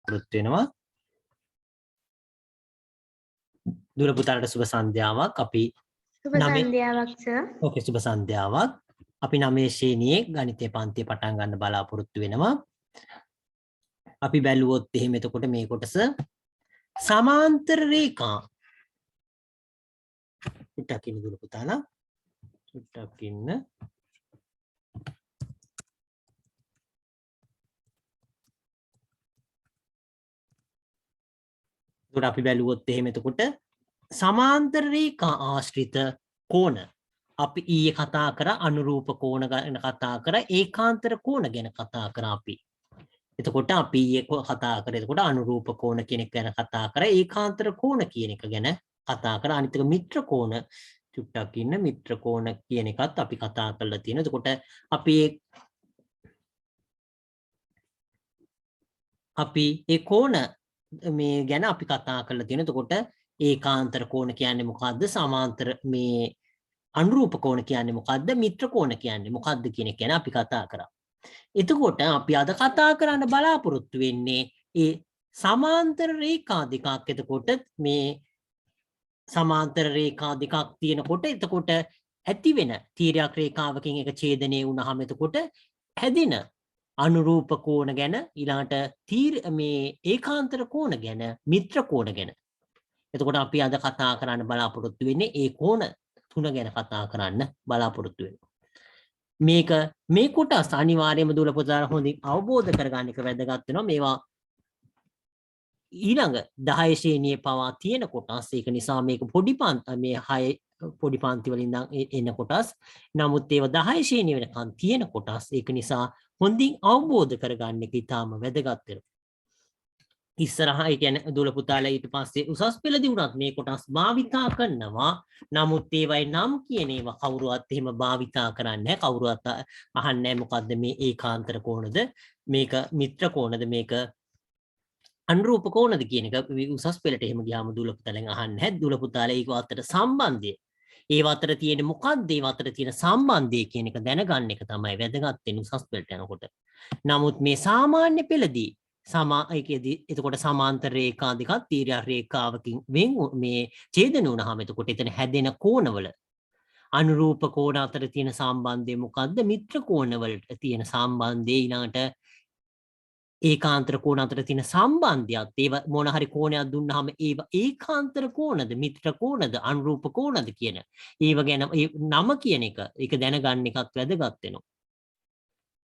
බලාපොරොත්තු වෙනවා. දුර පුතාලට සුබ සන්ධ්‍යාවක්. අපි සුබ සන්ධ්‍යාවක් සර්. ඕකේ සුබ සන්ධ්‍යාවක්. අපි 9 ශ්‍රේණියේ ගණිතය පන්තිය පටන් ගන්න බලාපොරොත්තු වෙනවා. අපි බැලුවොත් එහෙම එතකොට මේ කොටස සමාන්තර රේඛා චුට්ටක් ඉන්න දුර පුතාලා චුට්ටක් ඉන්න. අපි බැලුවොත් එහෙම එතකොට සමාන්තර රේඛා ආශ්‍රිත කෝණ අපි ඊයේ කතා කරා අනුරූප කෝණ ගැන කතා කරා ඒකාන්තර කෝණ ගැන කතා කරා අපි. එතකොට අපි ඊයේ කතා කරේ එතකොට අනුරූප කෝණ කියන එක ගැන කතා කරා ඒකාන්තර කෝණ කියන එක ගැන කතා කරා අනිත් එක මිත්‍ර කෝණ චුට්ටක් ඉන්න මිත්‍ර කෝණ කියන එකත් අපි කතා කරලා තියෙනවා. එතකොට අපි ඒ කෝණ මේ ගැන අපි කතා කරලා තියෙනවා. එතකොට ඒකාන්තර කෝණ කියන්නේ මොකද්ද? සමාන්තර මේ අනුරූප කෝණ කියන්නේ මොකද්ද? මිත්‍ර කෝණ කියන්නේ මොකද්ද කියන එක ගැන අපි කතා කරා. එතකොට අපි අද කතා කරන්න බලාපොරොත්තු වෙන්නේ ඒ සමාන්තර රේඛා දෙකක්. එතකොට මේ සමාන්තර රේඛා දෙකක් තියෙනකොට එතකොට ඇති වෙන තීරයක් රේඛාවකින් එක ඡේදනය වුණාම එතකොට හැදෙන අනුරූප කෝණ ගැන ඊළඟට මේ ඒකාන්තර කෝණ ගැන මිත්‍ර කෝණ ගැන. එතකොට අපි අද කතා කරන්න බලාපොරොත්තු වෙන්නේ ඒ කෝණ තුන ගැන කතා කරන්න බලාපොරොත්තු වෙනවා. මේ කොටස් අනිවාර්යයෙන්ම දුර පුතාලා හොඳින් අවබෝධ කරගන්න එක වැදගත් වෙනවා. මේවා ඊළඟ 10 ශ්‍රේණියේ පවා තියෙන කොටස්. ඒක නිසා මේක මේ 6 පොඩි පන්ති වලින් එන කොටස්. නමුත් ඒවා 10 ශ්‍රේණිය වෙනකන් තියෙන කොටස්. ඒක නිසා හොඳින් අවබෝධ කරගන්න එක ඉතාම වැදගත් වෙනවා. ඉස්සරහා ඒ කියන්නේ දුර පුතාලා ඊට පස්සේ උසස් පෙළදී වුණත් මේ කොටස් භාවිතා කරනවා. නමුත් ඒවයි නම් කියන ඒවා කවුරුවත් එහෙම භාවිතා කරන්නේ නැහැ. කවුරුවත් අහන්නේ මොකද්ද මේ ඒකාන්තර කෝණද? මේක මිත්‍ර කෝණද? මේක අනුරූප කෝණද කියන එක උසස් පෙළට එහෙම ගියාම දුර පුතාලෙන් අහන්නේ නැහැ. දුර පුතාලා ඒක අතර සම්බන්ධය. ඒව අතර තියෙන මොකක්ද? ඒව අතර තියෙන සම්බන්ධය කියන එක දැනගන්න එක තමයි වැදගත් වෙන්නේ උසස් පෙළට යනකොට. නමුත් මේ සාමාන්‍ය පෙළදී එතකොට සමාන්තර රේඛා දෙකක් තීරයක් රේඛාවකින් මේ ඡේදන වුණාම එතකොට එතන හැදෙන කෝණවල අනුරූප කෝණ අතර තියෙන සම්බන්ධය මොකද්ද? මිත්‍ර කෝණවලට තියෙන සම්බන්ධය ඊළඟට ඒකාන්තර කෝණ අතර තියෙන සම්බන්ධයත් ඒව මොන හරි කෝණයක් දුන්නාම ඒව ඒකාන්තර කෝණද මිත්‍ර කෝණද අනුරූප කෝණද කියන ඒව ගැන නම කියන එක ඒක දැනගන්න එකත් වැදගත් වෙනවා.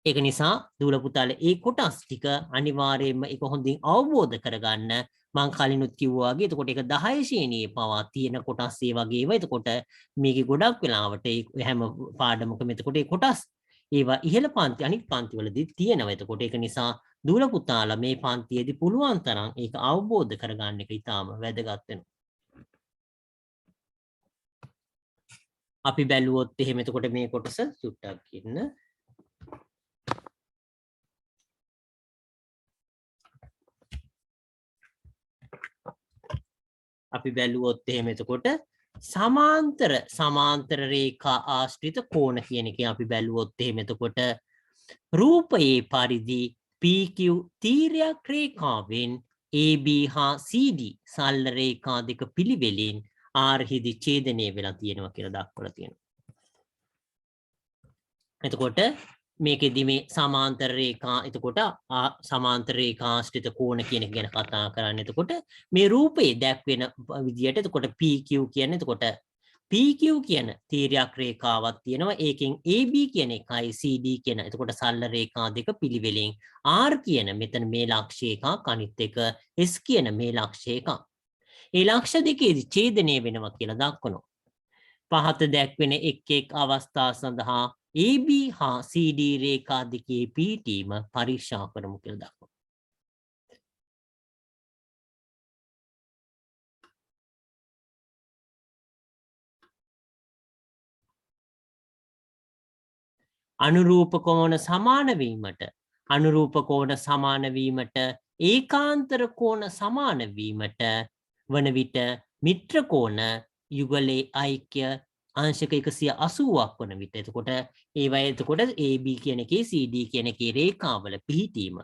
ඒක නිසා දූල පුතාලා ඒ කොටස් ටික අනිවාර්යයෙන්ම ඒක හොඳින් අවබෝධ කරගන්න මම කලිනුත් කිව්වා වගේ එතකොට ඒක 10 ශ්‍රේණියේ පවා තියෙන කොටස් ඒ වගේ ඒවා. එතකොට මේකේ ගොඩක් වෙලාවට හැම පාඩමකම එතකොට ඒ කොටස් ඒවා ඉහළ පන්ති අනිත් පන්ති වලදී තියෙනවා. එතකොට ඒක නිසා දූල පුතාලා මේ පන්තියේදී පුළුවන් තරම් ඒක අවබෝධ කරගන්න එක ඉතාම වැදගත් වෙනවා. අපි බැලුවොත් එහෙම එතකොට මේ කොටස සුට්ටක් ඉන්න. අපි බැලුවොත් එහෙම එතකොට සමාන්තර රේඛා ආශ්‍රිත කෝණ කියන එක අපි බැලුවොත් එහෙම එතකොට රූපයේ පරිදි PQ තීරයක් රේඛාවෙන් AB හා CD සරල රේඛා දෙක පිළිවෙලින් R හිදි ඡේදනය වෙලා තියෙනවා කියලා දක්වලා තියෙනවා. එතකොට මේකෙදි මේ සමාන්තර රේඛා එතකොට සමාන්තර රේඛා ආශ්‍රිත කෝණ කියන එක ගැන කතා කරන්නේ. එතකොට මේ රූපයේ දැක්වෙන විදියට එතකොට PQ කියන්නේ එතකොට PQ කියන තීරයක් රේඛාවක් තියෙනවා. ඒකෙන් AB කියන එකයි CD කියන එතකොට සරල රේඛා දෙක පිළිවෙලින් R කියන මෙතන මේ ලක්ෂ්‍ය එකක් අනිත් එක S කියන මේ ලක්ෂ්‍ය එකක්. ඒ ලක්ෂ්‍ය දෙකේදී ඡේදනය වෙනවා කියලා දක්වනවා. පහත දැක්වෙන එක් අවස්ථා සඳහා AB හා CD රේඛා දෙකේ පිහිටීම පරීක්ෂා කරමු කියලා දක්වනවා. අනුරූප කෝණ සමාන වීමට ඒකාන්තර කෝණ සමාන වීමට වන විට මිත්‍ර කෝණ යුගලයේ ඓක්‍ය අංශක 180ක් වන විට එතකොට ඒවයි එතකොට AB කියන එකේ CD කියන එකේ රේඛාවල පිහිටීම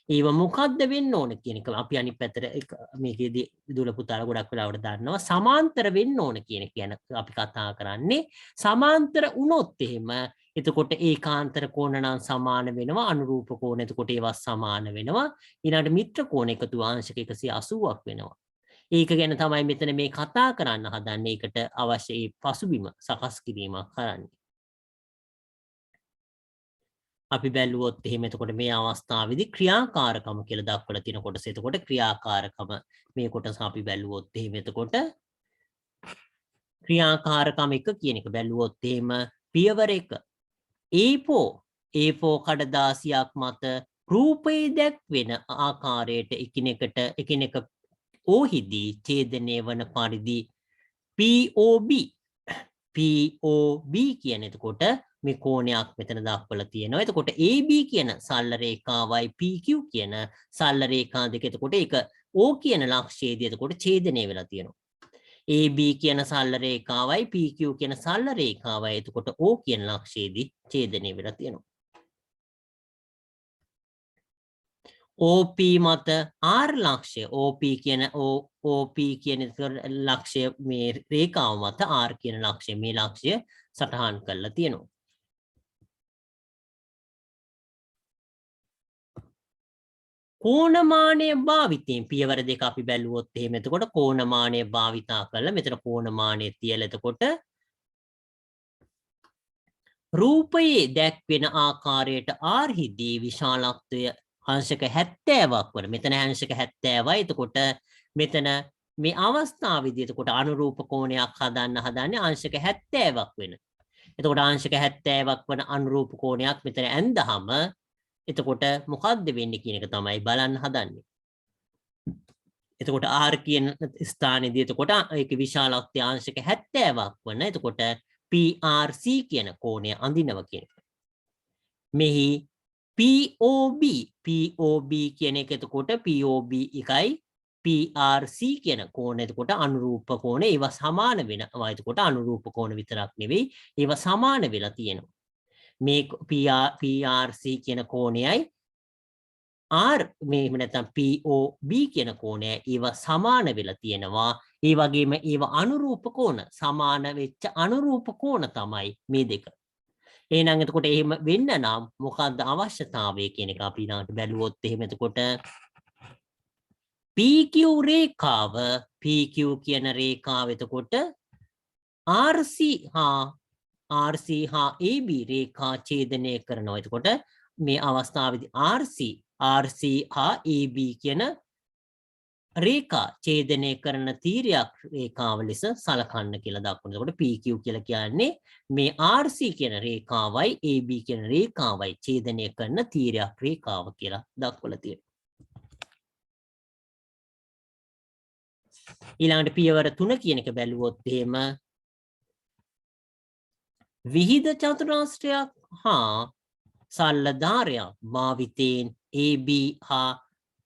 ඒව මොකද්ද වෙන්න ඕන කියන එක අපි අනිත් පැත්තට මේකේදී දුල පුතාලා ගොඩක් වෙලාවට දන්නවා සමාන්තර වෙන්න ඕන කියන එක ගැන අපි කතා කරන්නේ සමාන්තර වුණොත් එහෙම එතකොට ඒකාන්තර කෝණ නම් සමාන වෙනවා අනුරූප කෝණ එතකොට ඒවා සමාන වෙනවා ඊළඟට මිත්‍ර කෝණ එකතු අංශක 180ක් වෙනවා ඒක ගැන තමයි මෙතන මේ කතා කරන්න හදන්නේ ඒකට අවශ්‍ය ඒ පසුබිම සකස් කිරීමක් කරන්නේ. අපි බැලුවොත් එහෙම එතකොට මේ අවස්ථාවේදී ක්‍රියාකාරකම කියලා දක්වලා තියෙන කොටස. එතකොට ක්‍රියාකාරකම මේ කොටස අපි බැලුවොත් එහෙම එතකොට ක්‍රියාකාරකම එක කියන එක බැලුවොත් එහෙම පියවර එක A4 කඩදාසියක් මත රූපේ දැක්වෙන ආකාරයට එකිනෙක ඕහිදී ඡේදනය වන පරිදි POB කියන එතකොට මේ කෝණයක් මෙතන දක්වලා තියෙනවා. එතකොට AB කියන සරල රේඛාවයි PQ කියන සරල රේඛා දෙක එතකොට ඒක O කියන ලක්ෂයේදී එතකොට ඡේදනය වෙලා තියෙනවා. AB කියන සරල රේඛාවයි PQ කියන සරල රේඛාවයි එතකොට O කියන ලක්ෂයේදී ඡේදනය වෙලා තියෙනවා. OP මත R ලක්ෂය OP කියන ලක්ෂය මේ රේඛාව මත R කියන ලක්ෂය මේ ලක්ෂය සටහන් කරලා තියෙනවා. කෝණමානය භාවිතයෙන් පියවර දෙක අපි බැලුවොත් එහෙම එතකොට කෝණමානය භාවිතා කරලා මෙතන කෝණමානය තියලා එතකොට රූපයේ දැක්වෙන ආකාරයට R හිදී විශාලත්වය අංශක 70ක් වන මෙතන අංශක 70යි එතකොට මෙතන මේ අවස්ථාවේදී එතකොට අනුරූප කෝණයක් හදන්නේ අංශක 70ක් වෙන. එතකොට අංශක 70ක් වන අනුරූප කෝණයක් මෙතන ඇඳහම එතකොට මොකද්ද වෙන්නේ කියන එක තමයි බලන්න හදන්නේ. එතකොට R කියන ස්ථානයේදී එතකොට ඒකේ විශාලත්වය අංශක 70ක් වන. එතකොට PRC කියන කෝණය අඳිනවා කියන එක. මෙහි POB කියන එක එතකොට POB එකයි PRC කියන කෝණ එතකොට අනුරූප කෝණ ඒවා සමාන වෙනවා. එතකොට අනුරූප කෝණ විතරක් නෙවෙයි ඒවා සමාන වෙලා තියෙනවා. මේ PRC කියන කෝණයයි R මේව නැත්නම් POB කියන කෝණයයි ඒවා සමාන වෙලා තියෙනවා. ඒ වගේම ඒවා අනුරූප කෝණ සමාන වෙච්ච අනුරූප කෝණ තමයි මේ දෙක. එහෙනම් එතකොට එහෙම වෙන්න නම් මොකක්ද අවශ්‍යතාවය කියන එක අපි ඊළඟට බැලුවොත් එහෙම එතකොට PQ රේඛාව PQ කියන රේඛාව එතකොට RC හා AB රේඛා ඡේදනය කරනවා. එතකොට මේ අවස්ථාවේදී RC හා AB කියන රේඛා ඡේදනය කරන තීරයක් රේඛාව ලෙස සලකන්න කියලා දක්වනවා. එතකොට PQ කියලා කියන්නේ මේ RC කියන රේඛාවයි AB කියන රේඛාවයි ඡේදනය කරන තීරයක් රේඛාව කියලා දක්වලා තියෙනවා. ඊළඟට පියවර 3 කියන එක බැලුවොත් එහෙම විහිද චතුරාස්‍රයක් හා සරල ධාරයක් භාවිතයෙන් AB හා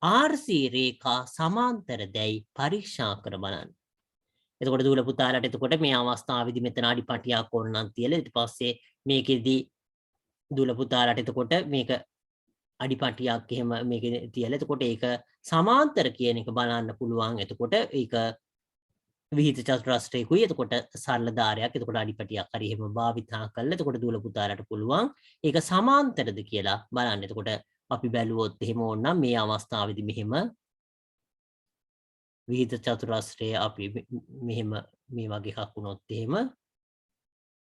RC රේඛා සමාන්තර දැයි පරීක්ෂා කර බලන්න. එතකොට දූල පුතාලට එතකොට මේ අවස්ථාවේදී මෙතන අඩිපටියක් ඕනනම් තියලා ඊට පස්සේ මේකෙදී දූල පුතාලට එතකොට මේක අඩිපටියක් එහෙම මේකේ තියලා එතකොට ඒක සමාන්තර කියන එක බලන්න පුළුවන්. එතකොට ඒක විහිද චතුරස්‍රයකුයි එතකොට සරල ධාරයක් එතකොට අඩිපටියක් හරි එහෙම භාවිතා කරලා එතකොට දූල පුතාලට පුළුවන් ඒක සමාන්තරද කියලා බලන්න. එතකොට අපි බැලුවොත් එහෙම ඕනනම් මේ අවස්ථාවේදී මෙහෙම විහිද චතුරස්‍රය අපි මෙහෙම මේ වගේ එකක් වුණොත් එහෙම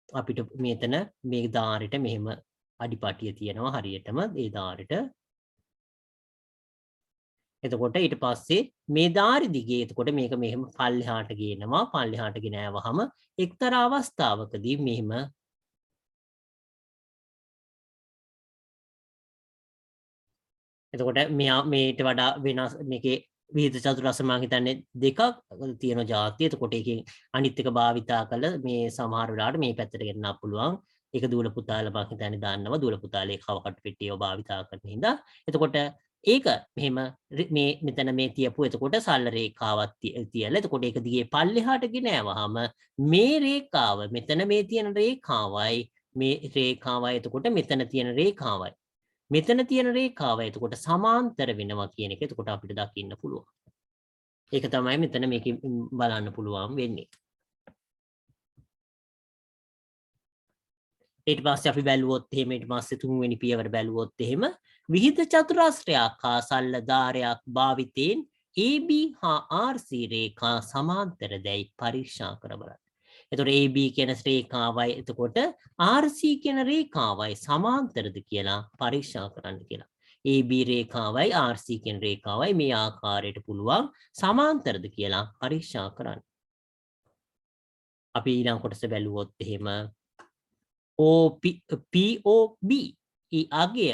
අපිට මෙතන මේ ධාරෙට මෙහෙම අඩිපටිය තියෙනවා හරියටම ඒ ධාරෙට. එතකොට ඊට පස්සේ මේ ධාරි දිගේ එතකොට මේක මෙහෙම පල්ලෙහාට ගේනවා. පල්ලෙහාට ගෙනාවහම එක්තරා අවස්ථාවකදී මෙහෙම එතකොට මේට වඩා වෙනස් මේකේ විහිද චතුරස්‍ර මම හිතන්නේ දෙකක් තියෙන જાතිය. එතකොට එකෙන් අනිත් එක භාවිතා කළ මේ සමහර වෙලාවට මේ පැත්තට ගෙන්නන්න පුළුවන්. ඒක දූල පුතාලා මම හිතන්නේ දන්නවා. දූල පුතාලේ කවකට පෙට්ටියව භාවිතා කරන හින්දා. එතකොට ඒක මෙහෙම මේ මෙතන මේ තියපු එතකොට සරල රේඛාවක් තියලා එතකොට ඒක දිගේ පල්ලෙහාට ගෙන යවහම මේ රේඛාව මෙතන මේ තියෙන රේඛාවයි මේ රේඛාවයි එතකොට මෙතන තියෙන රේඛාවයි මෙතන තියෙන රේඛාවයි එතකොට සමාන්තර වෙනවා කියන එක එතකොට අපිට දකින්න පුළුවන්. ඒක තමයි මෙතන මේක බලන්න පුළුවන් වෙන්නේ. ඊට පස්සේ අපි බැලුවොත් එහෙම ඊට පස්සේ තුන්වෙනි පියවර බැලුවොත් එහෙම විහිද චතුරස්‍රයක් හා සරල ධාරයක් භාවිතයෙන් AB හා RC රේඛා සමාන්තර දැයි පරීක්ෂා කර බලන්න. එතකොට AB කියන රේඛාවයි එතකොට RC කියන රේඛාවයි සමාන්තරද කියලා පරීක්ෂා කරන්න කියලා. AB රේඛාවයි RC කියන රේඛාවයි මේ ආකාරයට පුළුවන් සමාන්තරද කියලා පරීක්ෂා කරන්න. අපි ඊළඟ කොටස බැලුවොත් එහෙම POB අගය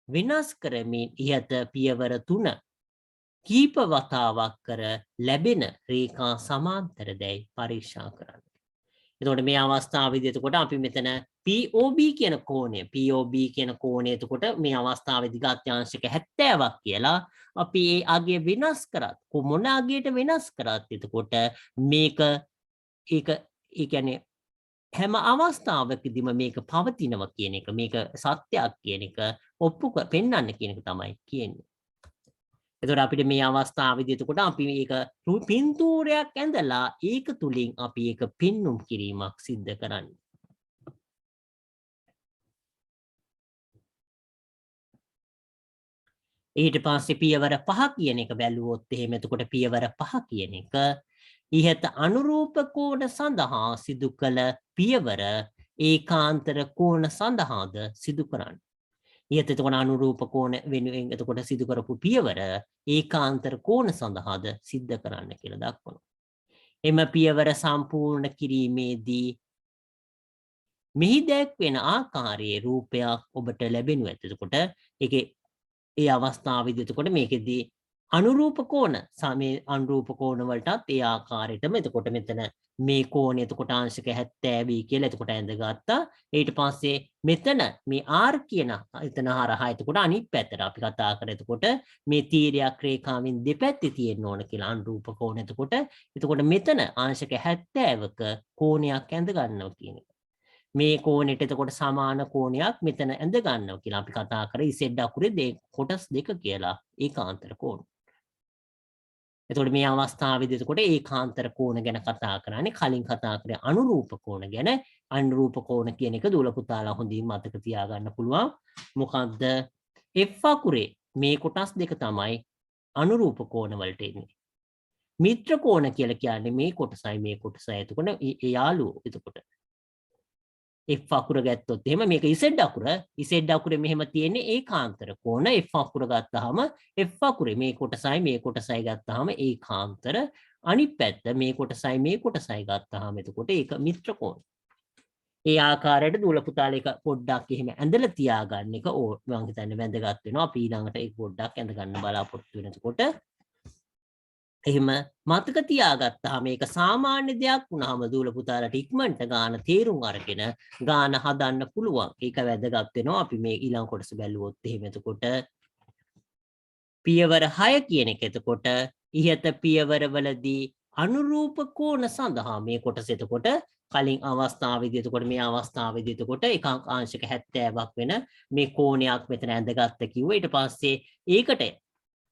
වෙනස් කරමින් ඉහත පියවර 3 කීප වතාවක් කර ලැබෙන රේඛා සමාන්තර දැයි පරීක්ෂා කරන්න. එතකොට මේ අවස්ථාවේදී එතකොට අපි මෙතන POB කියන කෝණය එතකොට මේ අවස්ථාවේදී ගාත්‍යාංශක 70ක් කියලා අපි ඒ අගය වෙනස් කරත් මොන අගයට වෙනස් කරත් එතකොට මේක ඒක ඒ කියන්නේ හැම අවස්ථාවකදීම මේක පවතිනවා කියන එක මේක සත්‍යයක් කියන එක පෙන්වන්න කියන එක තමයි කියන්නේ. එතකොට අපිට මේ අවස්ථාවේදී එතකොට අපි මේක පින්තූරයක් ඇඳලා ඒක තුලින් අපි ඒක පෙන්눔 කිරීමක් සිද්ධ කරන්නේ. ඊට පස්සේ පියවර 5 කියන එක බැලුවොත් එහෙම එතකොට පියවර 5 කියන එක ඉහත අනුරූප කෝණ සඳහා සිදු කළ පියවර ඒකාන්තර කෝණ සඳහාද සිදු කරන්න. ඉහත එතකොට අනුරූප කෝණ වෙනුවෙන් එතකොට සිදු කරපු පියවර ඒකාන්තර කෝණ සඳහාද සිද්ධ කරන්න කියලා දක්වනවා. එම පියවර සම්පූර්ණ කිරීමේදී මෙහි දැක්වෙන ආකාරයේ රූපයක් ඔබට ලැබෙනු ඇත. එතකොට ඒකේ ඒ අවස්ථාවේදී එතකොට මේකෙදී අනුරූප කෝණ මේ අනුරූප කෝණ වලටත් ඒ ආකාරයටම එතකොට මෙතන මේ කෝණය එතකොට අංශක 70 කියලා එතකොට ඇඳගත්තා. ඊට පස්සේ මෙතන මේ R කියන එතන හරහා එතකොට අනිත් පැත්තට අපි කතා කර එතකොට මේ තීරයක් රේඛාවෙන් දෙපැත්තේ තියෙන්න ඕන කියලා අනුරූප කෝණ එතකොට මෙතන අංශක 70ක කෝණයක් ඇඳ ගන්නවා කියන එක. මේ කෝණයට එතකොට සමාන කෝණයක් මෙතන ඇඳ ගන්නවා කියලා අපි කතා කරේ Z අකුරේ කොටස් දෙක කියලා ඒකාන්තර කෝණ. එතකොට මේ අවස්ථාවේදී එතකොට ඒකාන්තර කෝණ ගැන කතා කරන්නේ කලින් කතා කරේ අනුරූප කෝණ ගැන. අනුරූප කෝණ කියන එක දුල පුතාලා හොඳින් මතක තියාගන්න පුළුවන්. මොකද්ද? F අකුරේ මේ කොටස් දෙක තමයි අනුරූප කෝණ වලට එන්නේ. මිත්‍ර කෝණ කියලා කියන්නේ මේ කොටසයි මේ කොටසයි. එතකොට ඒ යාළුවෝ එතකොට F අකුර ගත්තොත් එහෙම මේක Z අකුරේ මෙහෙම තියෙන්නේ ඒකාන්තර කෝණ. F අකුර ගත්තාම F අකුරේ මේ කොටසයි ගත්තාම ඒකාන්තර. අනිත් පැත්ත මේ කොටසයි ගත්තාම එතකොට ඒක මිත්‍ර කෝණ. ඒ ආකාරයට දුල පුතාලා එක පොඩ්ඩක් එහෙම ඇඳලා තියාගන්න එක මම හිතන්නේ වැදගත් වෙනවා. අපි ඊළඟට ඒක පොඩ්ඩක් ඇඳ ගන්න බලාපොරොත්තු වෙනකොට එහෙම මතක තියාගත්තාම මේක සාමාන්‍ය දෙයක් වුණාම දුල පුතාලට ඉක්මනට ගාන තේරුම් අරගෙන ගාන හදන්න පුළුවන්. ඒක වැදගත් වෙනවා. අපි මේ ඊළඟ කොටස බැලුවොත් එහෙම එතකොට පියවර 6 කියන එක එතකොට ඉහත පියවරවලදී අනුරූප කෝණ සඳහා මේ කොටස එතකොට කලින් අවස්ථාවේදී එතකොට මේ අවස්ථාවේදී එතකොට ඒකාංශක 70ක් වෙන මේ කෝණයක් මෙතන ඇඳගත්ත කිව්වා. ඊට පස්සේ ඒකට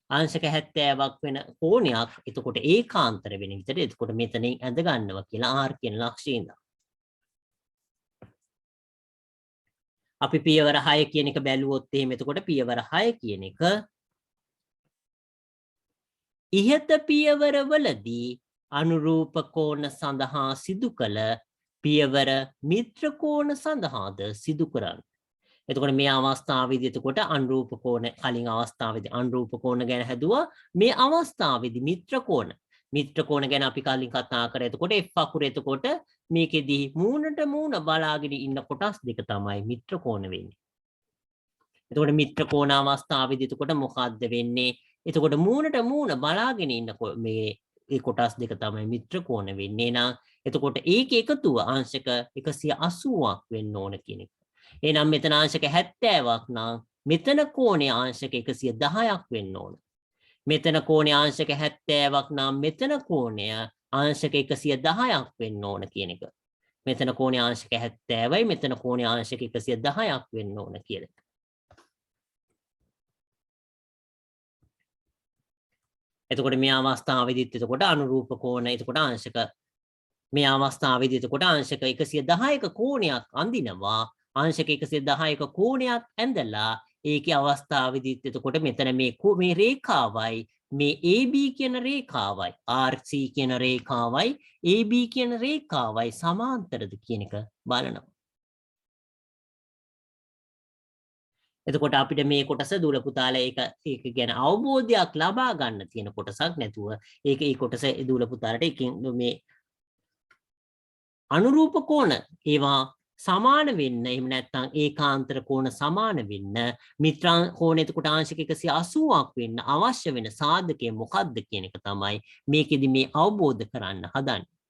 අංශක 70ක් වෙන කෝණයක් එතකොට ඒකාන්තර වෙන විදිහට එතකොට මෙතනින් ඇඳ ගන්නවා කියලා R කියන ලක්ෂයෙන්. අපි පියවර 6 කියන එක බැලුවොත් එහෙම එතකොට පියවර 6 කියන එක ඉහත පියවරවලදී අනුරූප කෝණ සඳහා සිදු කළ පියවර මිත්‍ර කෝණ සඳහාද සිදු කරන්න. එතකොට මේ අවස්ථාවේදී එතකොට අනුරූප කෝණ කලින් අවස්ථාවේදී අනුරූප කෝණ ගැන හැදුවා. මේ අවස්ථාවේදී මිත්‍ර කෝණ ගැන අපි කලින් කතා කරා. එතකොට F අකුර එතකොට මේකෙදී මූණට මූණ බලාගෙන ඉන්න කොටස් දෙක තමයි මිත්‍ර කෝණ වෙන්නේ. එතකොට මිත්‍ර කෝණ අවස්ථාවේදී එතකොට මොකද්ද වෙන්නේ? එතකොට මූණට මූණ බලාගෙන ඉන්න මේ කොටස් දෙක තමයි මිත්‍ර කෝණ වෙන්නේ. නේද? එතකොට ඒක එකතුව අංශක 180ක් වෙන්න ඕන කියන එක. එහෙනම් මෙතන අංශක 70ක් නම් මෙතන කෝණයේ අංශක 110ක් වෙන්න ඕන. මෙතන කෝණයේ අංශක 70ක් නම් මෙතන කෝණය අංශක 110ක් වෙන්න ඕන කියන එක. මෙතන කෝණයේ අංශක 70යි මෙතන කෝණයේ අංශක 110ක් වෙන්න ඕන කියලා. එතකොට මේ අවස්ථාවේදීත් එතකොට අනුරූප කෝණ එතකොට අංශක මේ අවස්ථාවේදී එතකොට අංශක 110ක කෝණයක් අඳිනවා අංශක 110ක කෝණයක් ඇඳලා ඒකේ අවස්ථාවේදීත් එතකොට මෙතන මේ රේඛාවයි මේ AB කියන රේඛාවයි RC කියන රේඛාවයි AB කියන රේඛාවයි සමාන්තරද කියන එක බලනවා. එතකොට අපිට මේ කොටස දුර පුතාලා ඒක ගැන අවබෝධයක් ලබා ගන්න තියෙන කොටසක් නැතුව ඒක ඒ කොටස දුර පුතාලට එකකින් මේ අනුරූප කෝණ ඒවා සමාන වෙන්න එහෙම නැත්නම් ඒකාන්තර කෝණ සමාන වෙන්න මිත්‍රාං කෝණ එතකොට අංශක 180ක් වෙන්න අවශ්‍ය වෙන සාධකය මොකක්ද කියන එක තමයි මේකෙදි මේ අවබෝධ කරන්න හදන්නේ.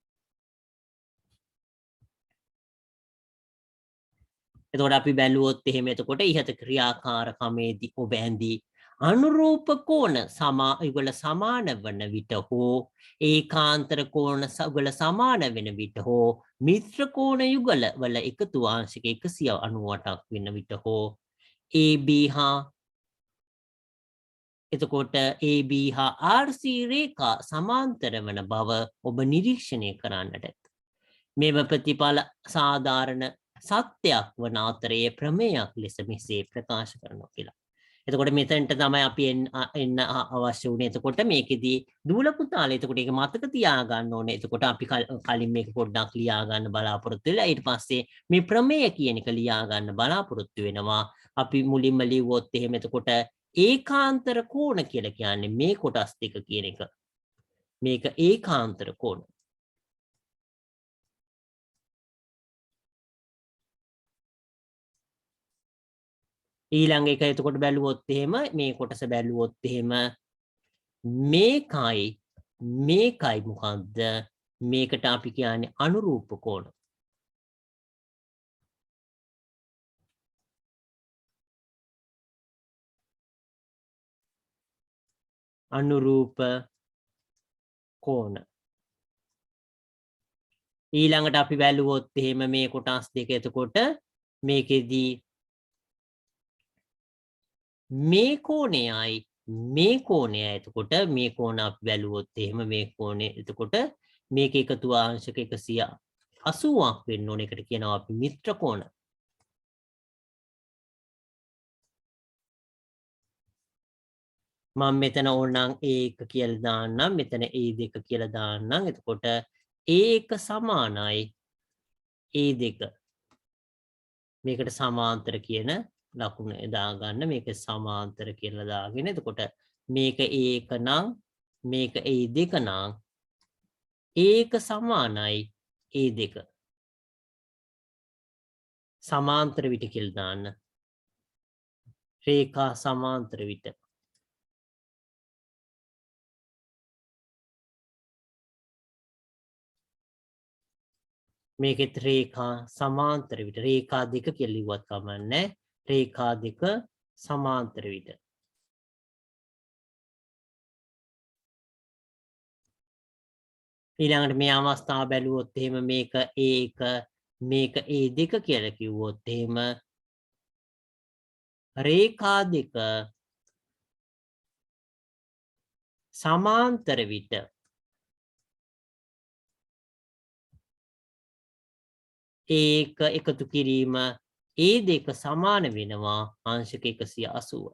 එතකොට අපි බැලුවොත් එහෙම එතකොට ඉහත ක්‍රියාකාරකමේදී ඔබ ඇඳි අනුරූප කෝණ ඒගොල්ල සමාන වන විට හෝ ඒකාන්තර කෝණ වල සමාන වෙන විට හෝ මිත්‍ර කෝණ යුගල වල එකතු අංශක 198ක් වෙන විට හෝ AB හා එතකොට AB හා RC රේඛා සමාන්තර වන බව ඔබ නිරීක්ෂණය කරන්නට ඇත. මේව ප්‍රතිඵල සාධාරණ සත්‍යයක් වන අතරේ ප්‍රමේයක් ලෙස මෙසේ ප්‍රකාශ කරනවා කියලා. එතකොට මෙතනට තමයි අපි එන්න අවශ්‍ය වුණේ. එතකොට මේකෙදී දූල පුතාලා එතකොට ඒක මතක තියාගන්න ඕනේ. එතකොට අපි කලින් මේක පොඩ්ඩක් ලියා ගන්න බලාපොරොත්තු වෙලා ඊට පස්සේ මේ ප්‍රමේය කියන එක ලියා ගන්න බලාපොරොත්තු වෙනවා. අපි මුලින්ම ලිව්වොත් එහෙම එතකොට ඒකාන්තර කෝණ කියලා කියන්නේ මේ කොටස් දෙක කියන එක. මේක ඒකාන්තර කෝණ. ඊළඟ එක එතකොට බැලුවොත් එහෙම මේ කොටස බැලුවොත් එහෙම මේකයි මොකද්ද මේකට අපි කියන්නේ අනුරූප කෝණ. අනුරූප කෝණ. ඊළඟට අපි බැලුවොත් එහෙම මේ කොටස් දෙක එතකොට මේකෙදී මේ කෝණයයි එතකොට මේ කෝණ අපි බැලුවොත් එහෙම මේ කෝණය එතකොට මේක එකතු අංශක 180ක් වෙන්න ඕන. එකට කියනවා අපි මිත්‍ර කෝණ. මම මෙතන ඕනනම් A1 කියලා දාන්නම් මෙතන A2 කියලා දාන්නම්. එතකොට A1 සමානයි A2 මේකට සමාන්තර කියන ලකුණ දාගන්න. මේක සමාන්තර කියලා දාගෙන එතකොට මේක A1 නම් මේක A2 නම් A1 සමානයි A2 සමාන්තර විට කියලා දාන්න. රේඛා සමාන්තර විට මේකෙත් රේඛා සමාන්තර විට රේඛා දෙක කියලා ලිව්වත් කමන්නේ. රේඛා දෙක සමාන්තර විට ඊළඟට මේ අවස්ථාව බැලුවොත් එහෙම මේක A1 මේක A2 කියලා කිව්වොත් එහෙම රේඛා දෙක සමාන්තර විට ඒක එකතු කිරීම A2 සමාන වෙනවා අංශක 180.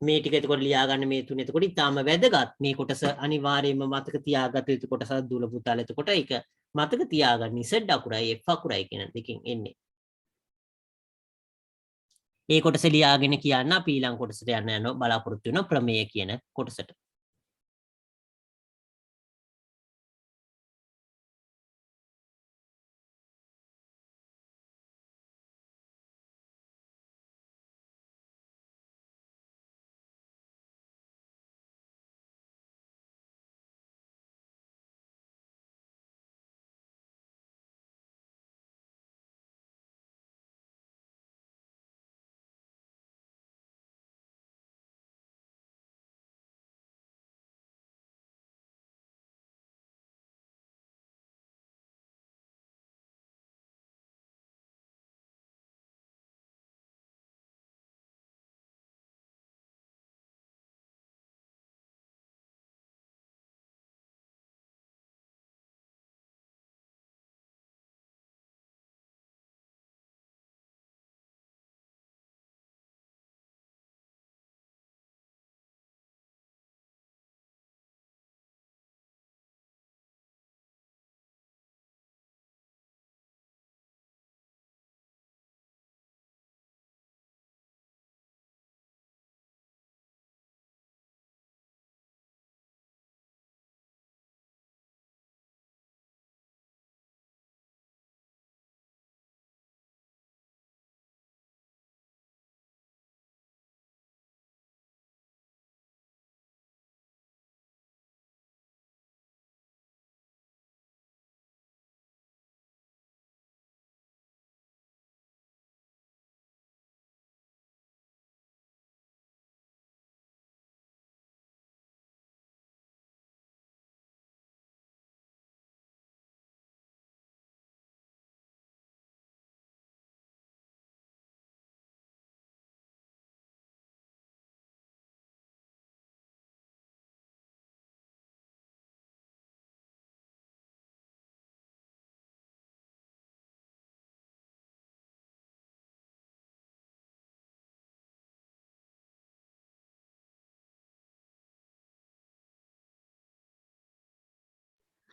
මේ ටික එතකොට ලියා ගන්න මේ තුන එතකොට ඊටාම වැදගත්. මේ කොටස අනිවාර්යයෙන්ම මතක තියාගත යුතු කොටසක් දුල පුතාලා. එතකොට ඒක මතක තියාගන්න Z අකුරයි F අකුරයි කියන දෙකෙන් එන්නේ. ඒ කොටස ලියාගෙන කියන්න අපි ඊළඟ කොටසට යන්න බලාපොරොත්තු වෙන ප්‍රමේය කියන කොටසට.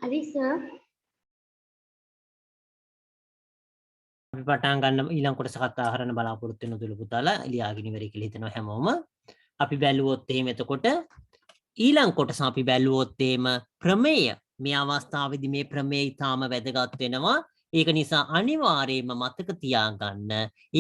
හරි සර්. අපි පටන් ගන්න ඊළඟ කොටස කතා කරන්න බලාපොරොත්තු වෙන දුල පුතාලා ලියාගෙන ඉවරයි කියලා හිතනවා හැමෝම. අපි බැලුවොත් එහෙම එතකොට ඊළඟ කොටස අපි බැලුවොත් එහෙම ප්‍රමේය මේ අවස්ථාවේදී මේ ප්‍රමේය ඊටාම වැදගත් වෙනවා. ඒක නිසා අනිවාර්යයෙන්ම මතක තියාගන්න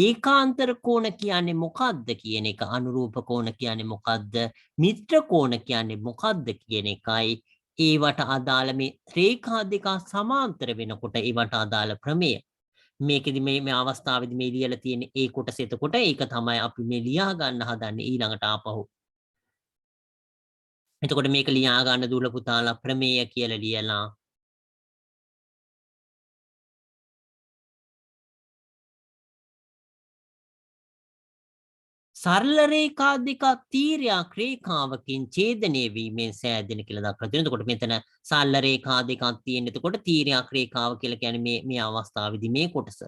ඒකාන්තර කෝණ කියන්නේ මොකක්ද කියන එක, අනුරූප කෝණ කියන්නේ මොකක්ද, මිත්‍ර කෝණ කියන්නේ මොකක්ද කියන එකයි ඒවට අදාළ මේ රේඛා දෙක සමාන්තර වෙනකොට ඒවට අදාළ ප්‍රමේය. මේකෙදි මේ අවස්ථාවේදී මේ ලියලා තියෙන ඒ කොටස එතකොට ඒක තමයි අපි මේ ලියා ගන්න හදන්නේ ඊළඟට ආපහු. එතකොට මේක ලියා ගන්න දුල පුතාලා ප්‍රමේය කියලා ලියලා සරල රේඛා දෙක තීරයක් රේඛාවකින් ඡේදනය වීමෙන් සෑදෙන කියලා දක්වලා තියෙනවා. එතකොට මෙතන සරල රේඛා දෙකක් තියෙන. එතකොට තීරයක් රේඛාව කියලා කියන්නේ මේ අවස්ථාවේදී මේ කොටස.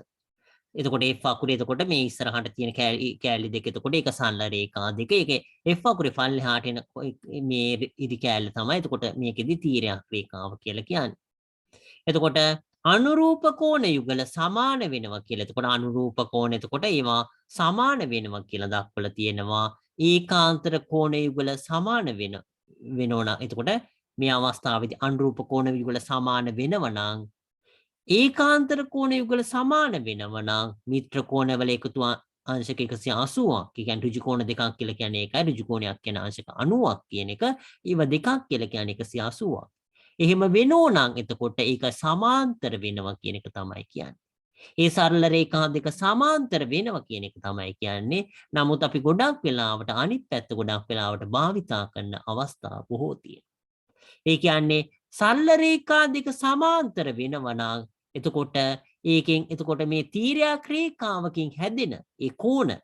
එතකොට F අකුරේ එතකොට මේ ඉස්සරහට තියෙන කෑලි දෙක එතකොට ඒක සරල රේඛා දෙක. ඒකේ F අකුරේ පල්ලෙහාට එන මේ ඉදි කෑල්ල තමයි එතකොට මේකෙදි තීරයක් රේඛාව කියලා කියන්නේ. එතකොට අනුරූප කෝණ යුගල සමාන වෙනවා කියලා. එතකොට අනුරූප කෝණ එතකොට ඒවා සමාන වෙනවා කියලා දක්වලා තියෙනවා. ඒකාන්තර කෝණ යුගල සමාන වෙනවා නම් එතකොට මේ අවස්ථාවේදී අනුරූප කෝණ යුගල සමාන වෙනවා නම් ඒකාන්තර කෝණ යුගල සමාන වෙනවා නම් මිත්‍ර කෝණවල එකතු අංශක 180ක්. ඒ කියන්නේ ඍජු කෝණ දෙකක් කියලා කියන්නේ ඒකයි. ඍජු කෝණයක් කියන අංශක 90ක් කියන එක. ඊව දෙකක් කියලා කියන්නේ 180ක්. එහෙම වෙනෝ නම් එතකොට ඒක සමාන්තර වෙනවා කියන එක තමයි කියන්නේ. ඒ සරල රේඛා දෙක සමාන්තර වෙනවා කියන එක තමයි කියන්නේ. නමුත් අපි ගොඩක් වෙලාවට අනිත් පැත්ත ගොඩක් වෙලාවට භාවිතා කරන අවස්ථා බොහෝ තියෙනවා. ඒ කියන්නේ සරල රේඛා දෙක සමාන්තර වෙනවා නම් එතකොට ඒකෙන් එතකොට මේ තීරයක් රේඛාවකින් හැදෙන ඒ කෝණ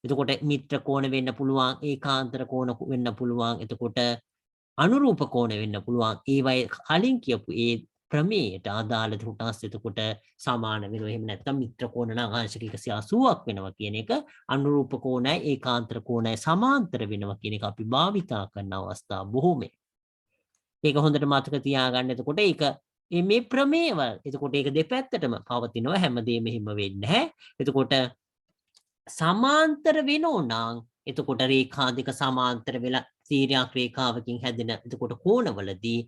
එතකොට මිත්‍ර කෝණ වෙන්න පුළුවන්, ඒකාන්තර කෝණ වෙන්න පුළුවන්, එතකොට අනුරූප කෝණ වෙන්න පුළුවන්. ඒවයි කලින් කියපු ඒ ප්‍රමේයට අදාළ කොටස් එතකොට සමාන වෙනවා. එහෙම නැත්නම් මිත්‍ර කෝණ නම් අංශක 180ක් වෙනවා කියන එක, අනුරූප කෝණයි ඒකාන්තර කෝණයි සමාන්තර වෙනවා කියන එක අපි භාවිතා කරන අවස්ථා බොහෝමයි. ඒක හොඳට මතක තියාගන්න. එතකොට ඒක මේ ප්‍රමේයවල එතකොට ඒක දෙපැත්තටම පවතිනවා. හැමදේම එහෙම වෙන්නේ නැහැ. එතකොට සමාන්තර වෙනෝ නම් එතකොට රේඛා දෙක සමාන්තර වෙලා තීරයක් රේඛාවකින් හැදෙන එතකොට කෝණවලදී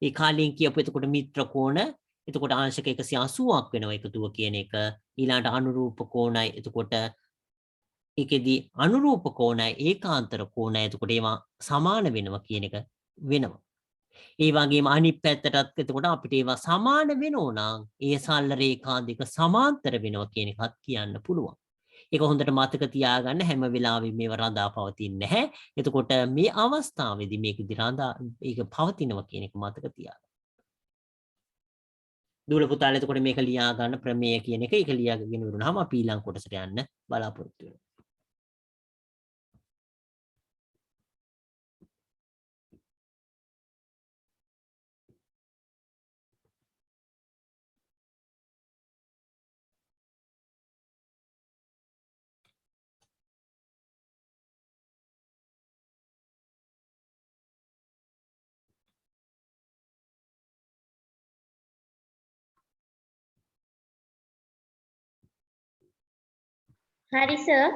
ඒ කාලයෙන් කියපු එතකොට මිත්‍ර කෝණ එතකොට අංශක 180ක් වෙනවා එකතුව කියන එක. ඊළඟට අනුරූප කෝණයි එතකොට ඒකෙදි අනුරූප කෝණයි ඒකාන්තර කෝණයි එතකොට ඒවා සමාන වෙනවා කියන එක වෙනවා. ඒ වගේම අනිත් පැත්තටත් එතකොට අපිට ඒවා සමාන වෙනෝ නම් ඒ සරල රේඛා දෙක සමාන්තර වෙනවා කියන එකත් කියන්න පුළුවන්. ඒක හොඳට මතක තියාගන්න. හැම වෙලාවෙම මේව රඳා පවතින්නේ නැහැ. එතකොට මේ අවස්ථාවේදී මේකෙදි රඳා ඒක පවතිනවා කියන එක මතක තියාගන්න. දුල පුතාලා එතකොට මේක ලියා ගන්න ප්‍රමේය කියන එක ඒක ලියාගෙන ඉවරනහම අපි ඊළඟ කොටසට යන්න බලාපොරොත්තු වෙනවා. හරි සර්.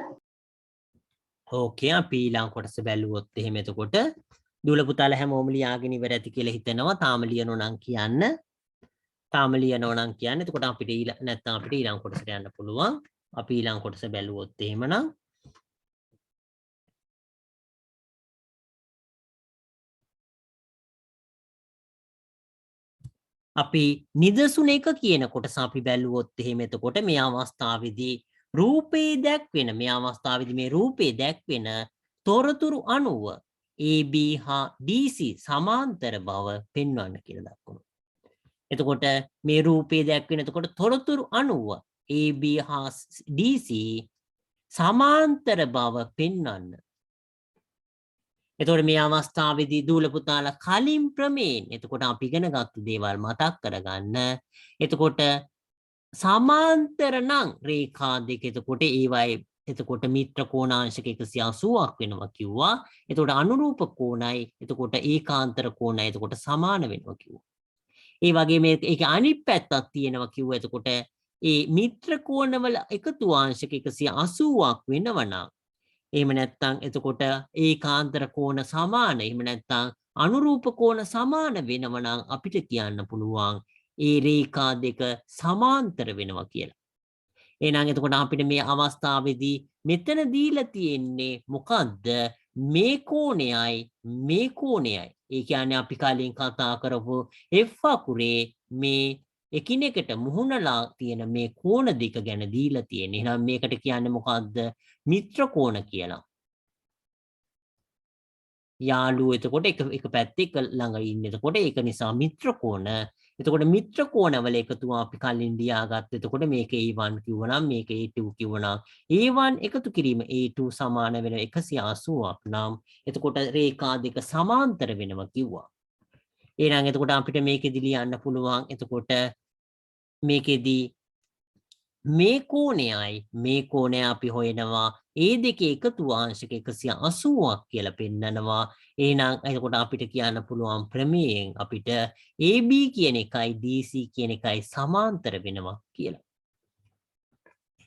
ඕකේ අපි ඊළඟ කොටස බැලුවොත් එහෙම එතකොට දුල පුතාලා හැමෝම ලියාගෙන ඉවර ඇති කියලා හිතනවා. තාම ලියනෝ නම් කියන්න. තාම ලියනෝ නම් කියන්න. එතකොට අපිට නැත්නම් අපිට ඊළඟ කොටසට යන්න පුළුවන්. අපි ඊළඟ කොටස බැලුවොත් එහෙමනම් අපි නිදසුන එක කියන කොටස අපි බැලුවොත් එහෙම එතකොට මේ අවස්ථාවේදී රූපේ දැක්වෙන මේ අවස්ථාවේදී මේ රූපේ දැක්වෙන තොරතුරු අණුව AB හා DC සමාන්තර බව පෙන්වන්න කියලා දක්වනවා. එතකොට මේ රූපේ දැක්වෙන එතකොට තොරතුරු අණුව AB හා DC සමාන්තර බව පෙන්වන්න. එතකොට මේ අවස්ථාවේදී දූල පුතාලා කලින් ප්‍රමේයෙන් එතකොට අපි ඉගෙනගත්තු දේවල් මතක් කරගන්න. එතකොට සමාන්තර නම් රේඛා දෙක එතකොට ඒවයි එතකොට මිත්‍ර කෝණාංශක 180ක් වෙනවා කිව්වා. එතකොට අනුරූප කෝණයි එතකොට ඒකාන්තර කෝණයි එතකොට සමාන වෙනවා කිව්වා. ඒ වගේ මේ ඒක අනිත් පැත්තක් තියෙනවා කිව්ව එතකොට ඒ මිත්‍ර කෝණවල එකතුවාංශක 180ක් වෙනවනම් එහෙම නැත්නම් එතකොට ඒකාන්තර කෝණ සමාන එහෙම නැත්නම් අනුරූප කෝණ සමාන වෙනවනම් අපිට කියන්න පුළුවන් ඒ රේඛා දෙක සමාන්තර වෙනවා කියලා. එහෙනම් එතකොට අපිට මේ අවස්ථාවේදී මෙතන දීලා තියෙන්නේ මොකද්ද? මේ කෝණයයි මේ කෝණයයි. ඒ කියන්නේ අපි කලින් කතා කරපු F අකුරේ මේ එකිනෙකට මුහුණලා තියෙන මේ කෝණ දෙක ගැන දීලා තියෙන්නේ. එහෙනම් මේකට කියන්නේ මොකද්ද? මිත්‍ර කෝණ කියලා. යාළුවෝ එතකොට එක පැත්තේ එක ළඟ ඉන්නේ. එතකොට ඒක නිසා මිත්‍ර කෝණ. එතකොට මිත්‍ර කෝණවල එකතුව අපි කලින් ලියාගත්ත. එතකොට මේක A1 කිව්වනම් මේක A2 කිව්වනම් A1 එකතු කිරීම A2 සමාන වෙන 180ක් නම් එතකොට රේඛා දෙක සමාන්තර වෙනවා කිව්වා. එහෙනම් එතකොට අපිට මේකෙදි ලියන්න පුළුවන්. එතකොට මේකෙදි මේ කෝණය අපි හොයනවා ඒ දෙකේ එකතුවාංශක 180ක් කියලා පෙන්නනවා. එහෙනම් එතකොට අපිට කියන්න පුළුවන් ප්‍රමේයෙන් අපිට AB කියන එකයි DC කියන එකයි සමාන්තර වෙනවා කියලා.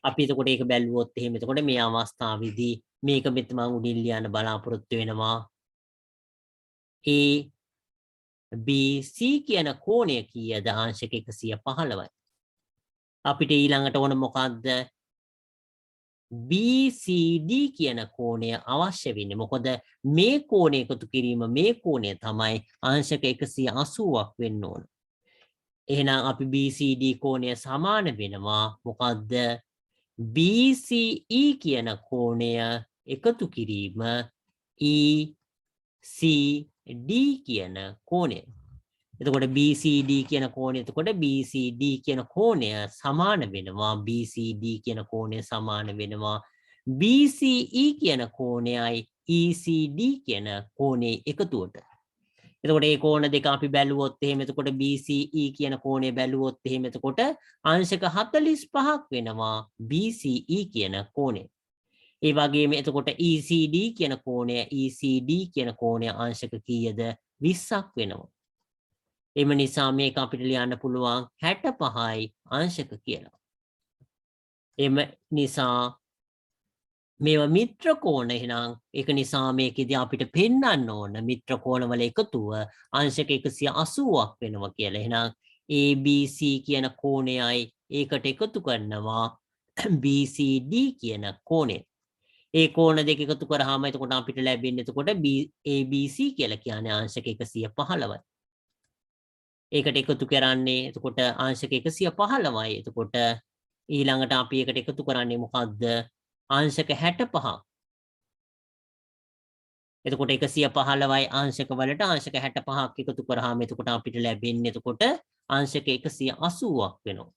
අපි එතකොට ඒක බැලුවොත් එහෙම එතකොට මේ අවස්ථාවේදී මේක මෙත් මම උඩින් ලියන්න බලාපොරොත්තු වෙනවා. ABC කියන කෝණය කීයද? අංශක 115යි. අපිට ඊළඟට ඕන මොකද්ද? BCD කියන කෝණය අවශ්‍ය වෙන්නේ. මොකද මේ කෝණය එකතු කිරීම මේ කෝණය තමයි අංශක 180ක් වෙන්න ඕන. එහෙනම් අපි BCD කෝණය සමාන වෙනවා මොකද්ද? BCE කියන කෝණය එකතු කිරීම ECD කියන කෝණය. එතකොට BCD කියන කෝණය එතකොට BCD කියන කෝණය සමාන වෙනවා BCD කියන කෝණය සමාන වෙනවා BCE කියන කෝණයයි ECD කියන කෝණේ එකතුවට. එතකොට මේ කෝණ දෙක අපි බැලුවොත් එහෙම එතකොට BCE කියන කෝණය බැලුවොත් එහෙම එතකොට අංශක 45ක් වෙනවා BCE කියන කෝණය. ඒ වගේම එතකොට ECD කියන කෝණය අංශක කීයද? 20ක් වෙනවා. එම නිසා මේක අපිට ලියන්න පුළුවන් 65යි අංශක කියලා. එම නිසා මේවා මිත්‍ර කෝණ එහෙනම් ඒක නිසා මේකෙදී අපිට පෙන්වන්න ඕන මිත්‍ර කෝණවල එකතුව අංශක 180ක් වෙනවා කියලා. එහෙනම් ABC කියන කෝණයයි ඒකට එකතු කරනවා BCD කියන කෝණය. ඒ කෝණ දෙක එකතු කරාම එතකොට අපිට ලැබෙන්නේ එතකොට ABC කියලා කියන්නේ අංශක 115යි. ඒකට එකතු කරන්නේ එතකොට අංශක 115යි. එතකොට ඊළඟට අපි ඒකට එකතු කරන්නේ මොකද්ද? අංශක 65ක්. එතකොට 115යි අංශක වලට අංශක 65ක් එකතු කරාම එතකොට අපිට ලැබෙන්නේ එතකොට අංශක 180ක් වෙනවා.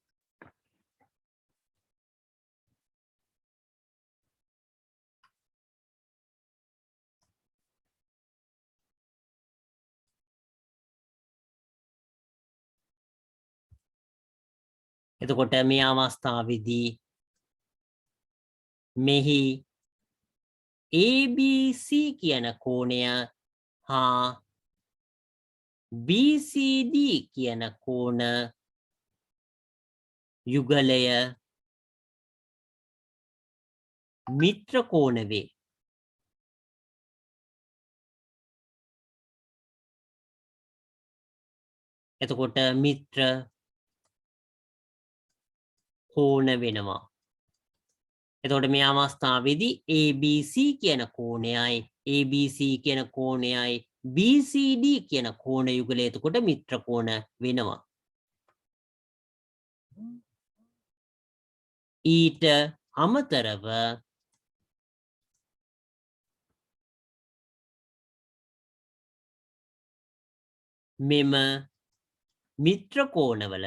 එතකොට මේ අවස්ථාවේදී මෙහි ABC කියන කෝණය හා BCD කියන කෝණ යුගලය මිත්‍ර කෝණ වේ. එතකොට මිත්‍ර කෝණ වෙනවා. එතකොට මේ අවස්ථාවේදී ABC කියන කෝණයයි BCD කියන කෝණ යුගලය එතකොට මිත්‍ර කෝණ වෙනවා. ඊට අමතරව මෙම මිත්‍ර කෝණවල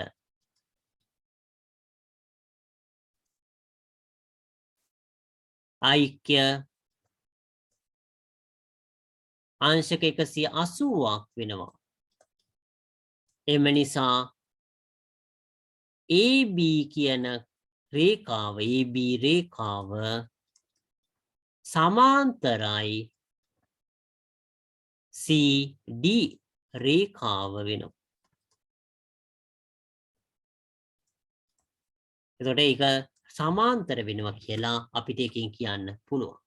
ඓක්‍ය අංශක 180ක් වෙනවා. එම නිසා AB කියන රේඛාව සමාන්තරයි CD රේඛාව වෙනවා. එතකොට ඒක සමාන්තර වෙනවා කියලා අපිට එකකින් කියන්න පුළුවන්.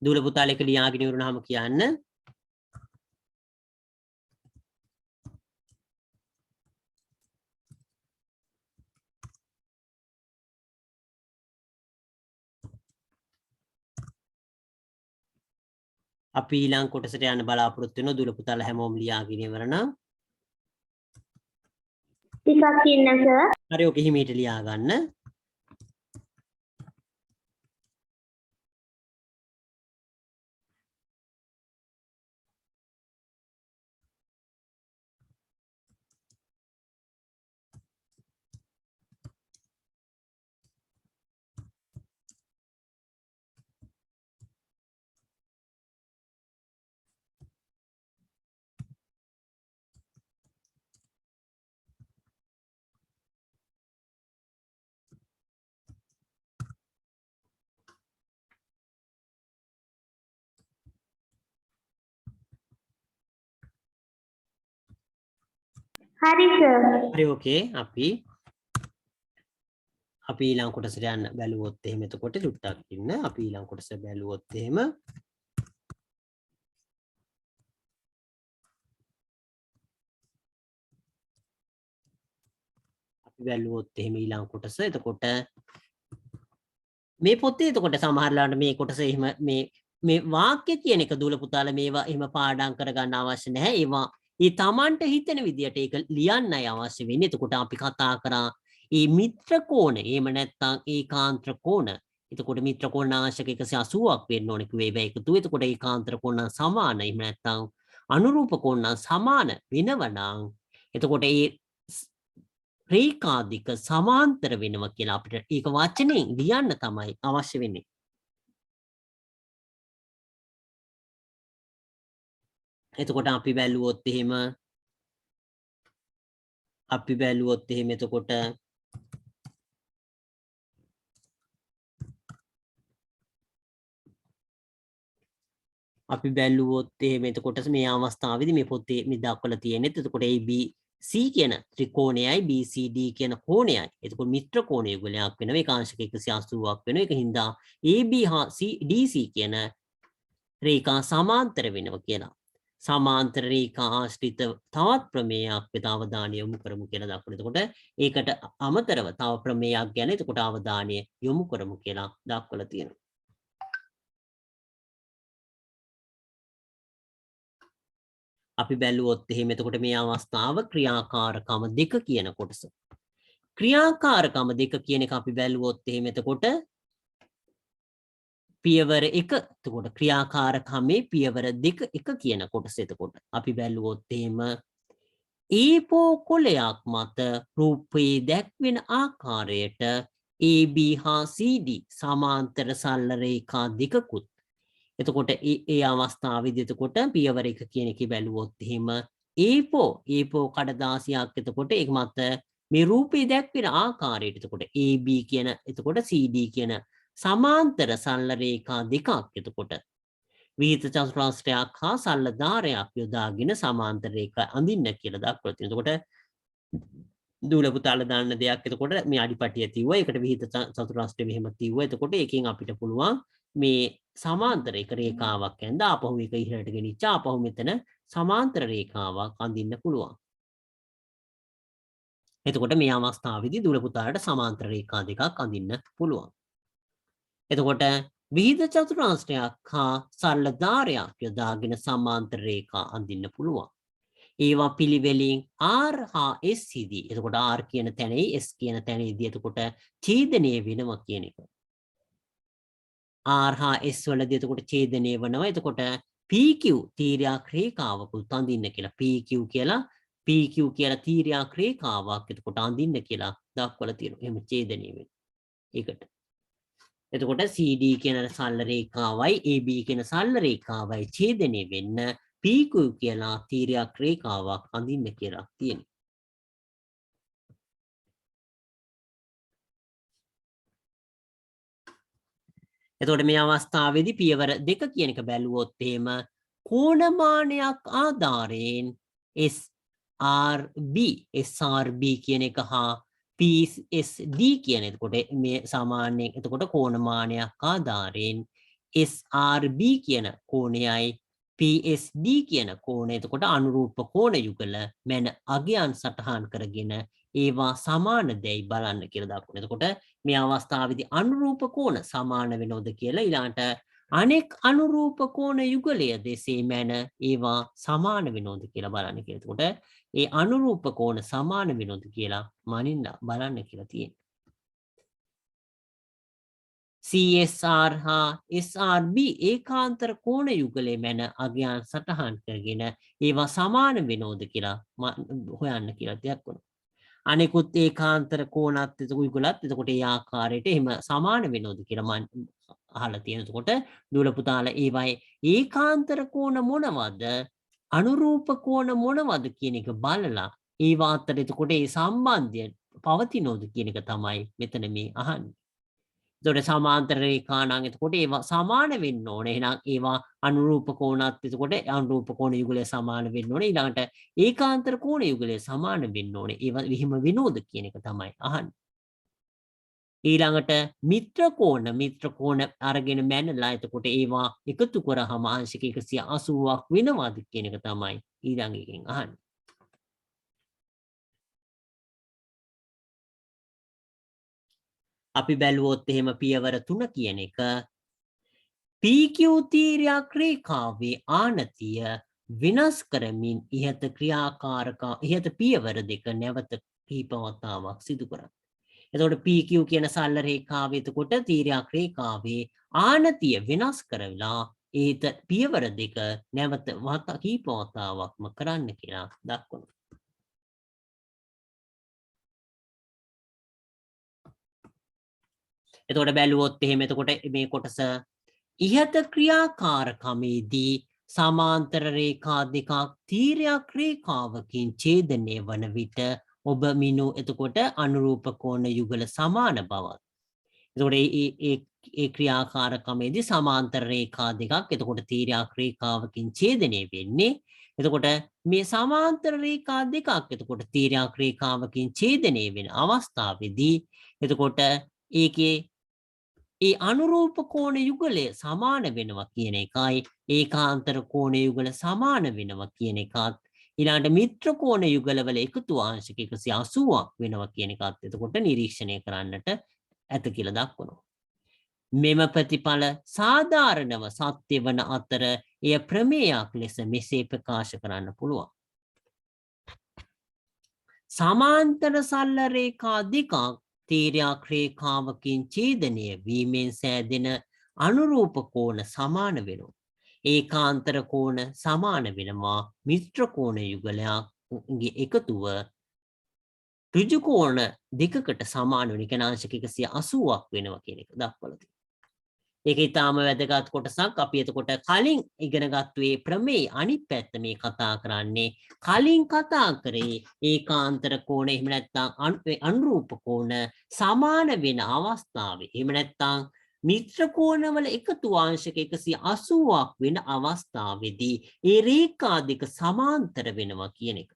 දූල පුතාලා එක ලියාගෙන ඉවරනහම කියන්න අපි ඊළඟ කොටසට යන්න බලාපොරොත්තු වෙනවා. දූල පුතාලා හැමෝම ලියාගෙන ඉවරනම් ටිකක් ඉන්න සර්. හරි ඔක හිමීට ලියා ගන්න. හරි සර්. හරි ඕකේ අපි ඊළඟ කොටසට යන්න බැලුවොත් එහෙම එතකොට චුට්ටක් ඉන්න අපි ඊළඟ කොටස බැලුවොත් එහෙම ඊළඟ කොටස එතකොට මේ පොතේ එතකොට සමහරලාට මේ කොටස එහෙම මේ වාක්‍ය කියන එක දූල පුතාලා මේවා එහෙම පාඩම් කරගන්න අවශ්‍ය නැහැ. ඒවා ඒ Tamanට හිතෙන විදියට ඒක ලියන්නයි අවශ්‍ය වෙන්නේ. එතකොට අපි කතා කරා මේ මිත්‍ර කෝණ එහෙම නැත්නම් ඒකාන්තර කෝණ. එතකොට මිත්‍ර කෝණ ආංශක 180ක් වෙන්න ඕනේ කිව්වේ ඒක එකතු. එතකොට ඒකාන්තර කෝණ සමාන එහෙම නැත්නම් අනුරූප කෝණ සමාන වෙනවනම් එතකොට ඒ රේඛාදික සමාන්තර වෙනවා කියලා අපිට ඒක වචනෙන් ලියන්න තමයි අවශ්‍ය වෙන්නේ. එතකොට අපි බැලුවොත් එහෙම එතකොට මේ අවස්ථාවේදී මේ පොතේ මේ දක්වලා තියෙන්නේ එතකොට ABC කියන ත්‍රිකෝණයයි BCD කියන කෝණයයි. එතකොට මිත්‍ර කෝණ යුගලයක් වෙනවා. ඒකාංශක 180ක් වෙනවා. ඒක හින්දා AB හා DC කියන රේඛා සමාන්තර වෙනවා කියලා. සමාන්තර රේඛා ආශ්‍රිත තවත් ප්‍රමේයයක් වෙත අවධානය යොමු කරමු කියලා දක්වනවා. එතකොට ඒකට අමතරව තව ප්‍රමේයයක් ගැන එතකොට අවධානය යොමු කරමු කියලා දක්වලා තියෙනවා. අපි බැලුවොත් එහෙම එතකොට මේ අවස්ථාව ක්‍රියාකාරකම 2 කියන කොටස. ක්‍රියාකාරකම 2 කියන එක අපි බැලුවොත් එහෙම එතකොට පියවර 1 එතකොට ක්‍රියාකාරකමේ පියවර 2 1 කියන කොටස එතකොට අපි බැලුවොත් එහෙම ඒපෝ කොලයක් මත රූපේ දැක්වෙන ආකාරයට AB හා CD සමාන්තර සරල රේඛා දෙකකුත් එතකොට ඒ අවස්ථාවේදී එතකොට පියවර 1 කියන එකේ බැලුවොත් එහෙම ඒපෝ කඩදාසියක් එතකොට ඒක මත මේ රූපේ දැක්වෙන ආකාරයට එතකොට AB කියන එතකොට CD කියන සමාන්තර සරල රේඛා දෙකක් එතකොට විහිිත චතුරාස්‍රයක් හා සරල ධාරයක් යොදාගෙන සමාන්තර රේඛා අඳින්න කියලා දක්වලා තියෙනවා. එතකොට දූල පුතාලා දාන්න දෙයක් එතකොට මේ අඩිපටිය තියුවා. ඒකට විහිිත චතුරාස්‍රය මෙහෙම තියුවා. එතකොට ඒකෙන් අපිට පුළුවන් මේ සමාන්තර එක රේඛාවක් යනද ආපහු එක ඉහළට ගෙනිච්ච ආපහු මෙතන සමාන්තර රේඛාවක් අඳින්න පුළුවන්. එතකොට මේ අවස්ථාවේදී දුර පුතාට සමාන්තර රේඛා දෙකක් අඳින්න පුළුවන්. එතකොට විහිද චතුරාංශයක් හා සරල ධාරයක් යොදාගෙන සමාන්තර රේඛා අඳින්න පුළුවන්. ඒවා පිළිවෙලින් R හා S හිදී. එතකොට R කියන තැනයි S කියන තැනේදී එතකොට ඡේදනය වෙනවා කියන එක. R හා S වලදී එතකොට ඡේදනය වෙනවා. එතකොට PQ තීරයක් රේඛාවකුත් අඳින්න කියලා. PQ කියලා තීරයක් රේඛාවක් එතකොට අඳින්න කියලා දක්වලා තියෙනවා. එහෙම ඡේදනය වෙනවා. ඒකට. එතකොට CD කියන සරල රේඛාවයි AB කියන සරල රේඛාවයි ඡේදනය වෙන්න PQ කියලා තීරයක් රේඛාවක් අඳින්න කියලා තියෙනවා. එතකොට මේ අවස්ථාවේදී පියවර දෙක කියන එක බැලුවොත් එහෙම කෝණමානයක් ආධාරයෙන් SRB කියන එක හා PSD කියන එතකොට මේ සාමාන්‍යයෙන් එතකොට කෝණමානයක් ආධාරයෙන් SRB කියන කෝණයයි PSD කියන කෝණය එතකොට අනුරූප කෝණ යුගල මැන අගයන් සටහන් කරගෙන ඒවා සමාන දෙයි බලන්න කියලා දක්වන. එතකොට මේ අවස්ථාවේදී අනුරූප කෝණ සමාන වෙනවද කියලා ඊළඟට අනෙක් අනුරූප කෝණ යුගලය දෙසේ මැන ඒවා සමාන වෙනවද කියලා බලන්න කියලා. එතකොට ඒ අනුරූප කෝණ සමාන වෙනවද කියලා මනින්න බලන්න කියලා තියෙනවා. CSR හා SRB ඒකාන්තර කෝණ යුගලයේ මැන අගයන් සටහන් කරගෙන ඒවා සමාන වෙනවද කියලා හොයන්න කියලා දෙයක් වුණා. අනෙකුත් ඒකාන්තර කෝණත් යුගලත් එතකොට ඒ ආකාරයට එහෙම සමාන වෙනවද කියලා මම අහලා තියෙනවා. එතකොට දුල පුතාලා ඒවයි ඒකාන්තර කෝණ මොනවද අනුරූප කෝණ මොනවද කියන එක බලලා ඒවා අතර එතකොට ඒ සම්බන්ධය පවතිනවද කියන එක තමයි මෙතන මේ අහන්නේ. එතකොට සමාන්තර රේඛා නම් එතකොට ඒවා සමාන වෙන්න ඕනේ. එහෙනම් ඒවා අනුරූප කෝණත් එතකොට අනුරූප කෝණ යුගලය සමාන වෙන්න ඕනේ. ඊළඟට ඒකාන්තර කෝණ යුගලය සමාන වෙන්න ඕනේ. ඒවා විහිම විනෝද කියන එක තමයි අහන්නේ. ඊළඟට මිත්‍ර කෝණ අරගෙන මැනලා එතකොට ඒවා එකතු කරාම අංශක 180ක් වෙනවද කියන එක තමයි ඊළඟ එකෙන් අහන්නේ. අපි බැලුවොත් එහෙම පියවර 3 කියන එක PQ තීරයක් රේඛාවේ ආනතිය විනාශ කරමින් ඉහත පියවර දෙක නැවත කීප වතාවක් සිදු කරනවා. එතකොට PQ කියන සරල රේඛාවේ එතකොට තීරයක් රේඛාවේ ආනතිය විනාශ කරලා ඒත පියවර දෙක නැවත කීප වතාවක්ම කරන්න කියලා දක්වනවා. එතකොට බැලුවොත් එහෙම එතකොට මේ කොටස ඉහත ක්‍රියාකාරකමේදී සමාන්තර රේඛා දෙකක් තීරයක් රේඛාවකින් ඡේදනය වන විට ඔබ මිනු එතකොට අනුරූප කෝණ යුගල සමාන බවත්. එතකොට ඒ ක්‍රියාකාරකමේදී සමාන්තර රේඛා දෙකක් එතකොට තීරයක් රේඛාවකින් ඡේදනය වෙන්නේ. එතකොට මේ සමාන්තර රේඛා දෙකක් එතකොට තීරයක් රේඛාවකින් ඡේදනය වෙන අවස්ථාවේදී එතකොට ඒකේ ඒ අනුරූප කෝණ යුගලය සමාන වෙනවා කියන එකයි ඒකාන්තර කෝණ යුගල සමාන වෙනවා කියන එකත් ඊළඟට මිත්‍ර කෝණ යුගලවල එකතු අංශක 180ක් වෙනවා කියන එකත් එතකොට නිරීක්ෂණය කරන්නට ඇත කියලා දක්වනවා. මෙම ප්‍රතිඵල සාධාරණව සත්‍ය වන අතර එය ප්‍රමේයයක් ලෙස මෙසේ ප්‍රකාශ කරන්න පුළුවන්. සමාන්තර සරල රේඛා දෙකක් තීරයක් රේඛාවකින් ඡේදනය වීමෙන් සෑදෙන අනුරූප කෝණ සමාන වෙනවා. ඒකාන්තර කෝණ සමාන වෙනවා. මිත්‍ර කෝණ යුගලයන්ගේ එකතුව ඍජු කෝණ දෙකකට සමාන වෙන එක අංශක 180ක් වෙනවා කියන එක දක්වලා තියෙනවා. ඒක ඊටාම වැදගත් කොටසක්. අපි එතකොට කලින් ඉගෙනගත්තු මේ ප්‍රමේය අනිත් පැත්ත මේ කතා කරන්නේ කලින් කතා කරේ ඒකාන්තර කෝණ එහෙම නැත්නම් අනුරූප කෝණ සමාන වෙන අවස්ථාවේ එහෙම නැත්නම් මිත්‍ර කෝණවල එකතු අංශක 180ක් වෙන අවස්ථාවේදී ඒ රේඛා දෙක සමාන්තර වෙනවා කියන එක.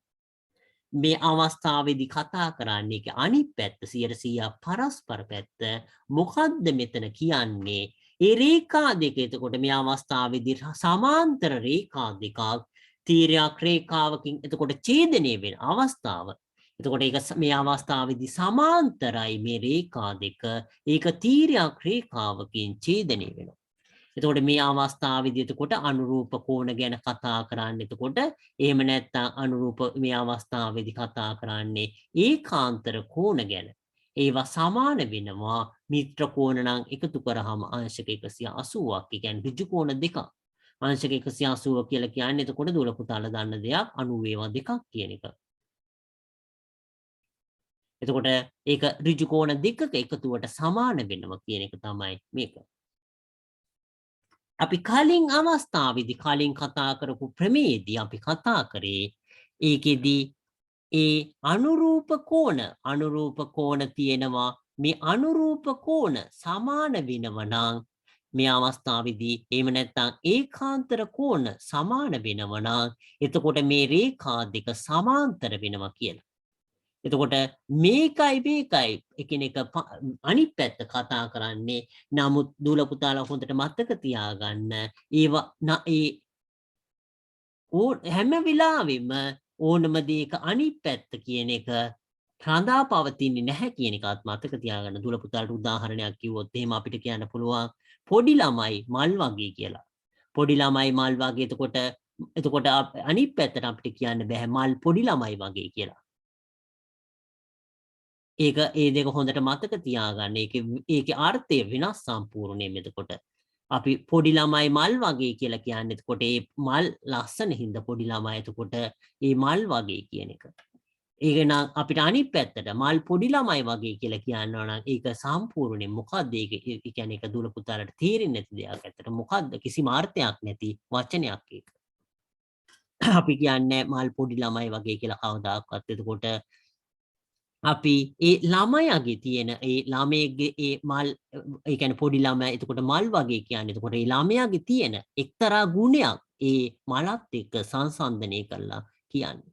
මේ අවස්ථාවේදී කතා කරන්නේ අනිත් පැත්ත 100% පරස්පර පැත්ත. මොකද්ද මෙතන කියන්නේ? ඒ රේඛා දෙක එතකොට මේ අවස්ථාවේදී සමාන්තර රේඛා දෙකක් තීරයක් රේඛාවකින් එතකොට ඡේදනය වෙන අවස්ථාව. එතකොට ඒක මේ අවස්ථාවේදී සමාන්තරයි මේ රේඛා දෙක. ඒක තීරයක් රේඛාවකින් ඡේදනය වෙනවා. එතකොට මේ අවස්ථාවේදී එතකොට අනුරූප කෝණ ගැන කතා කරන්නේ. එතකොට එහෙම නැත්නම් අනුරූප මේ අවස්ථාවේදී කතා කරන්නේ ඒකාන්තර කෝණ ගැන. ඒවා සමාන වෙනවා මිත්‍ර කෝණ නම් එකතු කරාම අංශක 180ක්. ඒ කියන්නේ ඍජු කෝණ දෙකක්. අංශක 180 කියලා කියන්නේ එතකොට දුර පුතාලා දන්න දෙයක් 92 දෙකක් කියන එක. එතකොට ඒක ඍජු කෝණ දෙකක එකතුවට සමාන වෙනවා කියන එක තමයි මේක. අපි කලින් අවස්ථාවේදී කලින් කතා කරපු ප්‍රමේයදී අපි කතා කරේ ඒකෙදී ඒ අනුරූප කෝණ තියෙනවා මේ අනුරූප කෝණ සමාන වෙනවා නම් මේ අවස්ථාවේදී එහෙම නැත්නම් ඒකාන්තර කෝණ සමාන වෙනවා නම් එතකොට මේ රේඛා දෙක සමාන්තර වෙනවා කියලා. එතකොට මේකයි එකිනෙක අනිත් පැත්ත කතා කරන්නේ. නමුත් දූල පුතාලා හොඳට මතක තියාගන්න ඒවා හැම වෙලාවෙම ඕනම දෙයක අනිත් පැත්ත කියන එක රඳා පවතින්නේ නැහැ කියන එකත් මතක තියාගන්න. දූල පුතාලට උදාහරණයක් කිව්වොත් එහෙම අපිට කියන්න පුළුවන් පොඩි ළමයි මල් වගේ කියලා. පොඩි ළමයි මල් වගේ එතකොට අනිත් පැත්තට අපිට කියන්න බෑ මල් පොඩි ළමයි වගේ කියලා. ඒක ඒ දෙක හොඳට මතක තියාගන්න. ඒකේ අර්ථය වෙනස් සම්පූර්ණයෙන්ම. එතකොට අපි පොඩි ළමයි මල් වගේ කියලා කියන්නේ එතකොට ඒ මල් ලස්සන හින්දා පොඩි ළමයි එතකොට ඒ මල් වගේ කියන එක. ඒක නම් අපිට අනිත් පැත්තට මල් පොඩි ළමයි වගේ කියලා කියනවා නම් ඒක සම්පූර්ණයෙන් මොකද්ද ඒක? ඒ කියන්නේ ඒක දුල පුතාලට තේරෙන්නේ නැති දෙයක්. ඇත්තට මොකද්ද? කිසිම අර්ථයක් නැති වචනයක් ඒක. අපි කියන්නේ මල් පොඩි ළමයි වගේ කියලා කවදාකවත්. එතකොට අපි ඒ ළමයාගේ තියෙන ඒ ළමයේගේ ඒ මල් ඒ කියන්නේ පොඩි ළමයා එතකොට මල් වගේ කියන්නේ එතකොට ඒ ළමයාගේ තියෙන එක්තරා ගුණයක් ඒ මලත් එක්ක සංසන්දනය කරලා කියන්නේ.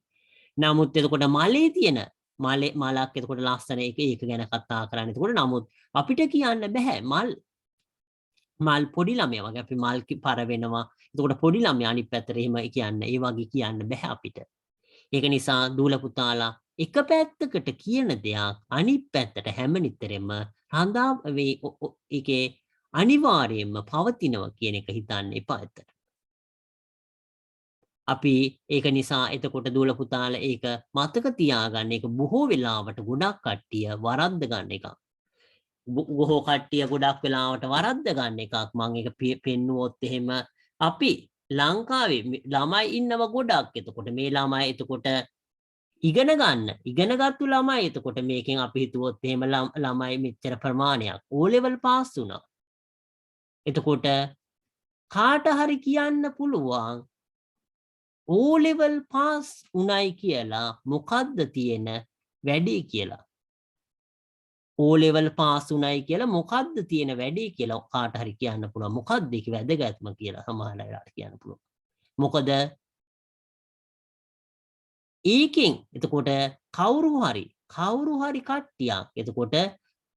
නමුත් එතකොට මලේ තියෙන මලක් එතකොට ලස්සන ඒක ගැන කතා කරන්නේ. එතකොට නමුත් අපිට කියන්න බෑ මල් පොඩි ළමයා වගේ අපි මල් පර වෙනවා. එතකොට පොඩි ළමයා අනිත් පැත්තට එහෙම කියන්නේ ඒ වගේ කියන්න බෑ අපිට. ඒක නිසා දූල පුතාලා එක පැත්තකට කියන දෙයක් අනිත් පැත්තට හැමනිතරෙම රඳා ඒකේ අනිවාර්යයෙන්ම පවතිනවා කියන එක හිතන්න එපා ඇත්තට. අපි ඒක නිසා එතකොට දූල පුතාලා ඒක මතක තියාගන්න. ඒක බොහෝ වෙලාවට ගොඩක් කට්ටිය වරද්ද ගන්න එකක්. බොහෝ කට්ටිය ගොඩක් වෙලාවට වරද්ද ගන්න එකක්. මම ඒක පෙන්නුවොත් එහෙම අපි ලංකාවේ ළමයි ඉන්නව ගොඩක්. එතකොට මේ ළමයි එතකොට ඉගෙනගත්තු ළමයි එතකොට මේකෙන් අපි හිතුවොත් එහෙම ළමයි මෙච්චර ප්‍රමාණයක් O level පාස් වුණා. එතකොට කාට හරි කියන්න පුළුවන් O level පාස් උණයි කියලා මොකද්ද තියෙන වැඩේ කියලා. O level පාස් උණයි කියලා මොකද්ද තියෙන වැඩේ කියලා කාට හරි කියන්න පුළුවන්. මොකද්ද ඒක වැදගත්ම කියලා සමහර අයට කියන්න පුළුවන්. මොකද ඒකෙන් එතකොට කවුරු හරි කට්ටියක් එතකොට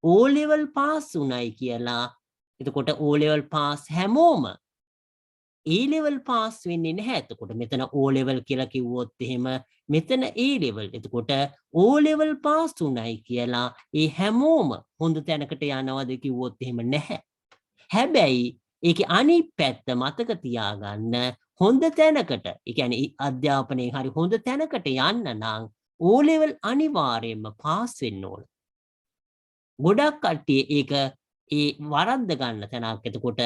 O level පාස් උණයි කියලා එතකොට O level පාස් හැමෝම A level පාස් වෙන්නේ නැහැ. එතකොට මෙතන O level කියලා කිව්වොත් එහෙම මෙතන A level. එතකොට O level පාස් උණයි කියලා ඒ හැමෝම හොඳ තැනකට යනවද කිව්වොත් එහෙම නැහැ. හැබැයි ඒකේ අනිත් පැත්ත මතක තියාගන්න හොඳ තැනකට ඒ කියන්නේ අධ්‍යාපනයේ හරි හොඳ තැනකට යන්න නම් O level අනිවාර්යයෙන්ම පාස් වෙන්න ඕන. ගොඩක් කට්ටිය ඒක ඒ වරද්ද ගන්න තැනක්. එතකොට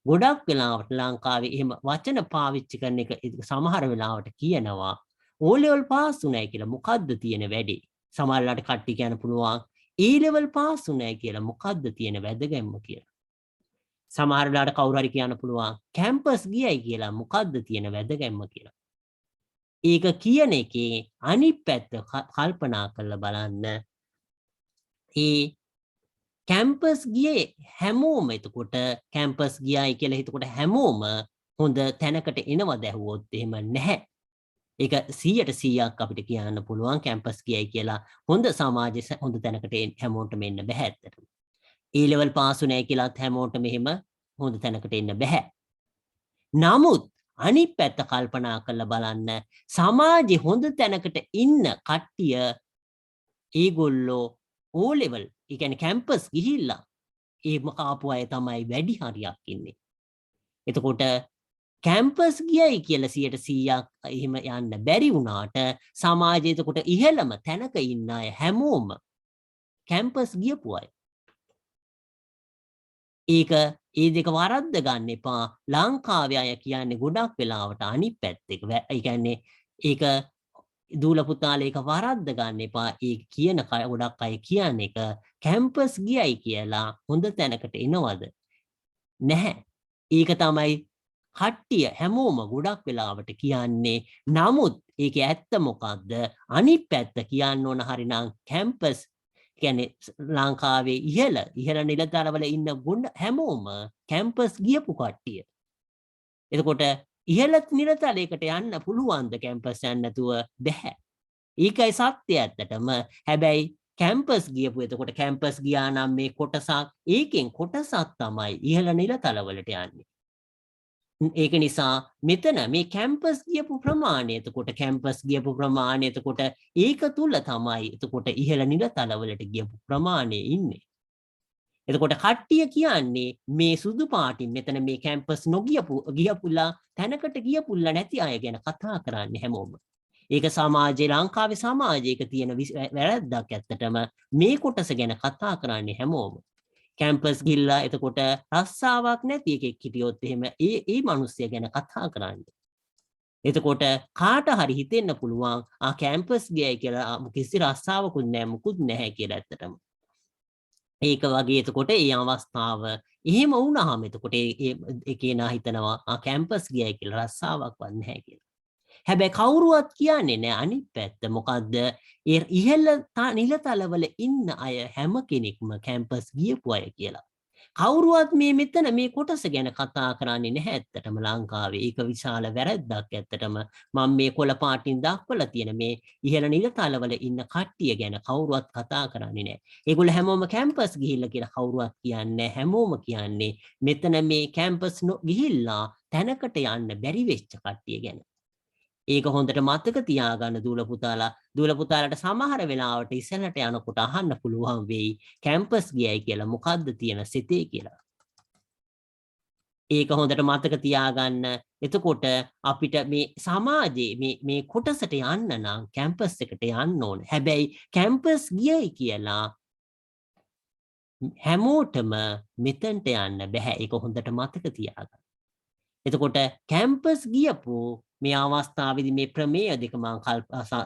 ගොඩක් වෙලාවට ලංකාවේ එහෙම වචන පාවිච්චි කරන එක සමහර වෙලාවට කියනවා O level පාස් උනායි කියලා මොකද්ද තියෙන වැඩේ. සමහරලාට කට්ටිය කියන්න පුළුවන් A level පාස් උනායි කියලා මොකද්ද තියෙන වැදගැම්ම කියලා. සමහරලාට කවුරු හරි කියන්න පුළුවන් කැම්පස් ගියයි කියලා මොකද්ද තියෙන වැදගැම්ම කියලා. ඒක කියන එකේ අනිත් පැත්ත කල්පනා කරලා බලන්න. ඒ කැම්පස් ගියේ හැමෝම එතකොට කැම්පස් ගියයි කියලා එතකොට හැමෝම හොඳ තැනකට එනවද ඇහුවොත් එහෙම නැහැ. ඒක 100% අපිට කියන්න පුළුවන් කැම්පස් ගියයි කියලා හොඳ සමාජයේ හොඳ තැනකට හැමෝටම එන්න බෑ ඇත්තටම. A level පාස් උනායි කියලාත් හැමෝටම එහෙම හොඳ තැනකට එන්න බෑ. නමුත් අනිත් පැත්ත කල්පනා කරලා බලන්න සමාජයේ හොඳ තැනකට ඉන්න කට්ටිය ඒගොල්ලෝ O level ඒ කියන්නේ කැම්පස් ගිහිල්ලා ඒම කාපු අය තමයි වැඩි හරියක් ඉන්නේ. එතකොට කැම්පස් ගියයි කියලා 100%ක් එහෙම යන්න බැරි වුණාට සමාජයේ එතකොට ඉහළම තැනක ඉන්න අය හැමෝම කැම්පස් ගියපු අය. ඒක ඒ දෙක වරද්ද ගන්න එපා. ලංකාවේ අය කියන්නේ ගොඩක් වෙලාවට අනිත් පැත්තක. ඒ කියන්නේ ඒක දූල පුතාලා ඒක වරද්ද ගන්න එපා. ඒ කියන ගොඩක් අය කියන්නේ එක කැම්පස් ගියයි කියලා හොඳ තැනකට එනවද? නැහැ. ඒක තමයි කට්ටිය හැමෝම ගොඩක් වෙලාවට කියන්නේ. නමුත් ඒකේ ඇත්ත මොකද්ද? අනිත් පැත්ත කියන්න ඕන හරිනම් කැම්පස් කියන්නේ ලංකාවේ ඉහළ නිලධාරවල ඉන්න ගොඩ හැමෝම කැම්පස් ගියපු කට්ටිය. එතකොට ඉහළ නිලධාරයකට යන්න පුළුවන්ද කැම්පස් යන්න නැතුව? බැහැ. ඒකයි සත්‍ය ඇත්තටම. හැබැයි කැම්පස් ගියපු එතකොට කැම්පස් ගියා නම් මේ කොටසක් ඒකෙන් කොටසක් තමයි ඉහළ නිලතලවලට යන්නේ. ඒක නිසා මෙතන මේ කැම්පස් ගියපු ප්‍රමාණය එතකොට කැම්පස් ගියපු ප්‍රමාණය එතකොට ඒක තුල තමයි එතකොට ඉහළ නිලතලවලට ගියපු ප්‍රමාණය ඉන්නේ. එතකොට කට්ටිය කියන්නේ මේ සුදු පාටින් මෙතන මේ කැම්පස් ගියපුලා තැනකට ගියපුලා නැති අය ගැන කතා කරන්නේ හැමෝම. ඒක සමාජයේ ලංකාවේ සමාජයක තියෙන වැරද්දක් ඇත්තටම මේ කොටස ගැන කතා කරන්නේ හැමෝම. කැම්පස් ගිල්ලා එතකොට රස්සාවක් නැති එකෙක් හිටියොත් එහෙම ඒ මිනිස්සය ගැන කතා කරන්නේ. එතකොට කාට හරි හිතෙන්න පුළුවන් කැම්පස් ගියයි කියලා කිසි රස්සාවකුත් නැහැ මුකුත් නැහැ කියලා ඇත්තටම. ඒක වගේ එතකොට ඒ අවස්ථාව එහෙම වුණාම එතකොට ඒ කෙනා හිතනවා කැම්පස් ගියයි කියලා රස්සාවක්වත් නැහැ කියලා. හැබැයි කවුරුවත් කියන්නේ නැහැ අනිත් පැත්ත. මොකද්ද? ඒ ඉහළ නිලතලවල ඉන්න අය හැම කෙනෙක්ම කැම්පස් ගියපු අය කියලා. කවුරුවත් මෙතන මේ කොටස ගැන කතා කරන්නේ නැහැ ඇත්තටම ලංකාවේ. ඒක විශාල වැරැද්දක් ඇත්තටම. මම මේ කොළ පාටින් දක්වලා තියෙන මේ ඉහළ නිලතලවල ඉන්න කට්ටිය ගැන කවුරුවත් කතා කරන්නේ නැහැ. ඒගොල්ලෝ හැමෝම කැම්පස් ගිහිල්ලා කියලා කවුරුවත් කියන්නේ හැමෝම කියන්නේ මෙතන මේ කැම්පස් ගිහිල්ලා තැනකට යන්න බැරි වෙච්ච කට්ටිය ගැන. ඒක හොඳට මතක තියාගන්න දූල පුතාලට සමහර වෙලාවට ඉස්සරහට යනකොට අහන්න පුළුවන් වෙයි කැම්පස් ගියයි කියලා මොකද්ද තියෙන සිතේ කියලා. ඒක හොඳට මතක තියාගන්න. එතකොට අපිට මේ සමාජයේ මේ කොටසට යන්න නම් කැම්පස් එකට යන්න ඕන. හැබැයි කැම්පස් ගියයි කියලා හැමෝටම මෙතනට යන්න බෑ. ඒක හොඳට මතක තියාගන්න. එතකොට කැම්පස් ගියපු මේ අවස්ථාවේදී මේ ප්‍රමේය දෙක මම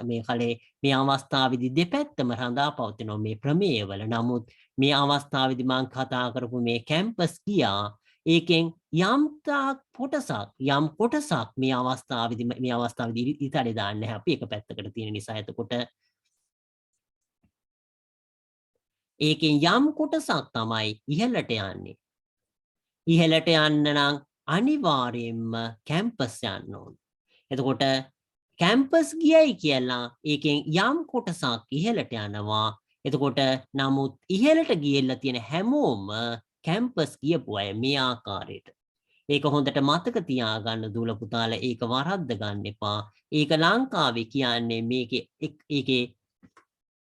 මේ කලේ මේ අවස්ථාවේදී දෙපැත්තම රඳා පවතිනවා මේ ප්‍රමේයවල. නමුත් මේ අවස්ථාවේදී මම කතා කරපු මේ කැම්පස් ගියා ඒකෙන් යම් කොටසක් මේ අවස්ථාවේදී ඉතලේ දාන්නේ අපි එක පැත්තකට තියෙන නිසා. එතකොට ඒකෙන් යම් කොටසක් තමයි ඉහළට යන්නේ. ඉහළට යන්න නම් අනිවාර්යයෙන්ම කැම්පස් යන්න ඕන. එතකොට කැම්පස් ගියයි කියලා ඒකෙන් යම් කොටසක් ඉහළට යනවා. එතකොට නමුත් ඉහළට ගියලා තියෙන හැමෝම කැම්පස් ගියපු අය මේ ආකාරයට. ඒක හොඳට මතක තියාගන්න දූල පුතාලා. ඒක වරද්ද ගන්න එපා. ඒක ලංකාවේ කියන්නේ ඒකේ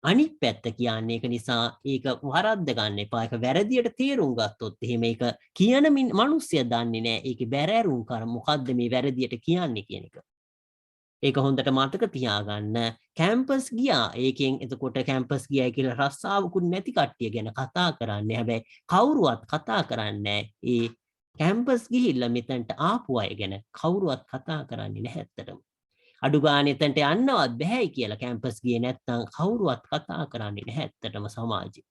අනිත් පැත්ත කියන්නේ. ඒක නිසා ඒක වරද්ද ගන්න එපා. ඒක වැරදියට තේරුම් ගත්තොත් එහෙම ඒක කියන මිනිස්සු දන්නේ නැහැ. ඒකේ බැරෑරුම් කර මොකද්ද මේ වැරදියට කියන්නේ කියන එක. ඒක හොඳට මතක තියාගන්න. කැම්පස් ගියා. ඒකෙන් එතකොට කැම්පස් ගියා කියලා රස්සාවකුත් නැති කට්ටිය ගැන කතා කරන්නේ. හැබැයි කවුරුවත් කතා කරන්නේ ඒ කැම්පස් ගිහිල්ලා මෙතනට ආපු අය ගැන කවුරුවත් කතා කරන්නේ නැහැ ඇත්තටම. අඩු ගානේ එතනට යන්නවත් බෑයි කියලා කැම්පස් ගියේ නැත්නම් කවුරුවත් කතා කරන්නේ නැහැ ඇත්තටම සමාජෙ.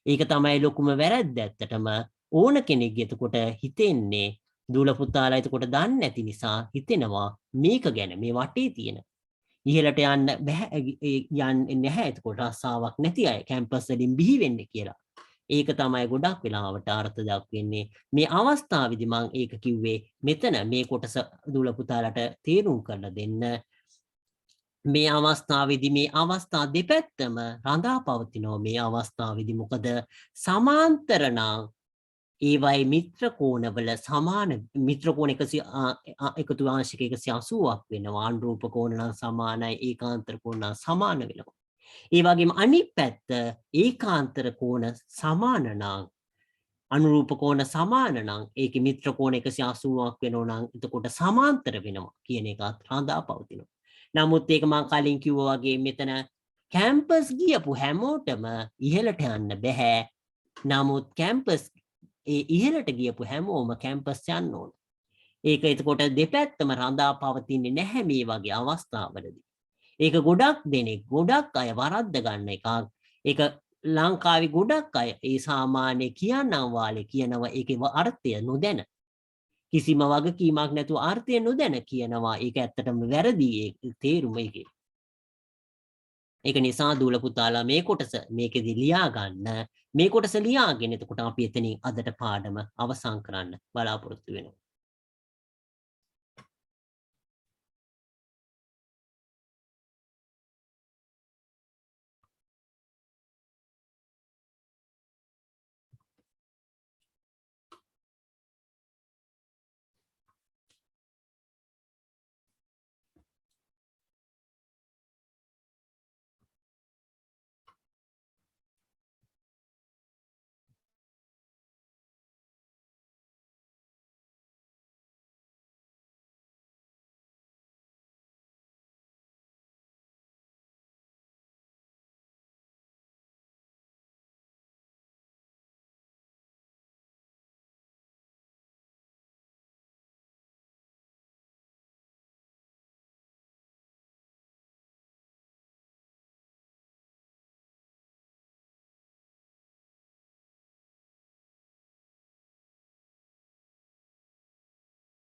ඒක තමයි ලොකුම වැරැද්ද ඇත්තටම. ඕන කෙනෙක්ගේ එතකොට හිතෙන්නේ දූල පුතාලා එතකොට දන්නේ නැති නිසා හිතෙනවා මේක ගැන මේ වටේ තියෙන ඉහළට යන්න බෑ යන්නේ නැහැ. එතකොට රස්සාවක් නැති අය කැම්පස් වලින් බිහි වෙන්නේ කියලා. ඒක තමයි ගොඩක් වෙලාවට අර්ථ දක්වන්නේ. මේ අවස්ථාවේදී මම ඒක කිව්වේ මෙතන මේ කොටස දූල පුතාලට තේරුම් කරලා දෙන්න. මේ අවස්ථාවේදී මේ අවස්ථා දෙපැත්තම රඳා පවතිනවා මේ අවස්ථාවේදී. මොකද සමාන්තර නම් ඒවයි මිත්‍ර කෝණවල සමාන මිත්‍ර කෝණ 100 එකතු අංශක 180ක් වෙනවා. අනුරූප කෝණ නම් සමානයි, ඒකාන්තර කෝණ නම් සමාන වෙනවා. ඒ වගේම අනිත් පැත්ත ඒකාන්තර කෝණ සමාන නම් අනුරූප කෝණ සමාන නම් ඒකේ මිත්‍ර කෝණ 180ක් වෙනවා නම් එතකොට සමාන්තර වෙනවා කියන එකත් රඳා පවතිනවා. නමුත් ඒක මම කලින් කිව්වා වගේ මෙතන කැම්පස් ගියපු හැමෝටම ඉහළට යන්න බෑ. නමුත් කැම්පස් ඉහළට ගියපු හැමෝම කැම්පස් යන්න ඕන. ඒක එතකොට දෙපැත්තම රඳා පවතින්නේ නැහැ මේ වගේ අවස්ථාවලදී. ඒක ගොඩක් දෙනෙක් ගොඩක් අය වරද්ද ගන්න එකක්. ඒක ලංකාවේ ගොඩක් අය ඒ සාමාන්‍ය කියන්නම් වාලේ කියනවා ඒකේ අර්ථය නොදැන. කිසිම වගකීමක් නැතුව අර්ථය නොදැන කියනවා. ඒක ඇත්තටම වැරදි ඒ තේරුම ඒකේ. ඒක නිසා දූල පුතාලා මේ කොටස මේකෙදි ලියා ගන්න. මේ කොටස ලියාගෙන එතකොට අපි එතනින් අදට පාඩම අවසන් කරන්න බලාපොරොත්තු වෙනවා.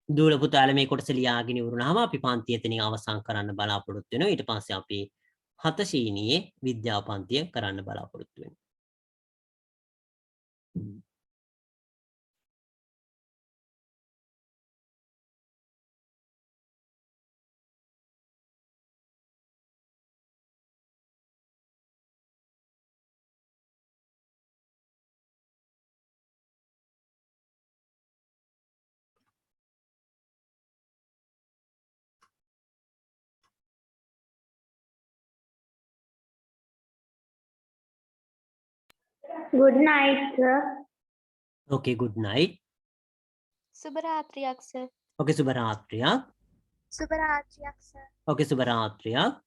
දූල පුතාලා මේ කොටස ලියාගෙන ඉවරනහම අපි පන්තිය එතනින් අවසන් කරන්න බලාපොරොත්තු වෙනවා. ඊට පස්සේ අපි 7 ශ්‍රේණියේ විද්‍යා පන්තිය කරන්න බලාපොරොත්තු වෙනවා. Good night, sir. Okay, good night. සුබ රාත්‍රියක් සර්. Okay, සුබ රාත්‍රියක්. සුබ රාත්‍රියක් සර්. Okay, සුබ රාත්‍රියක්.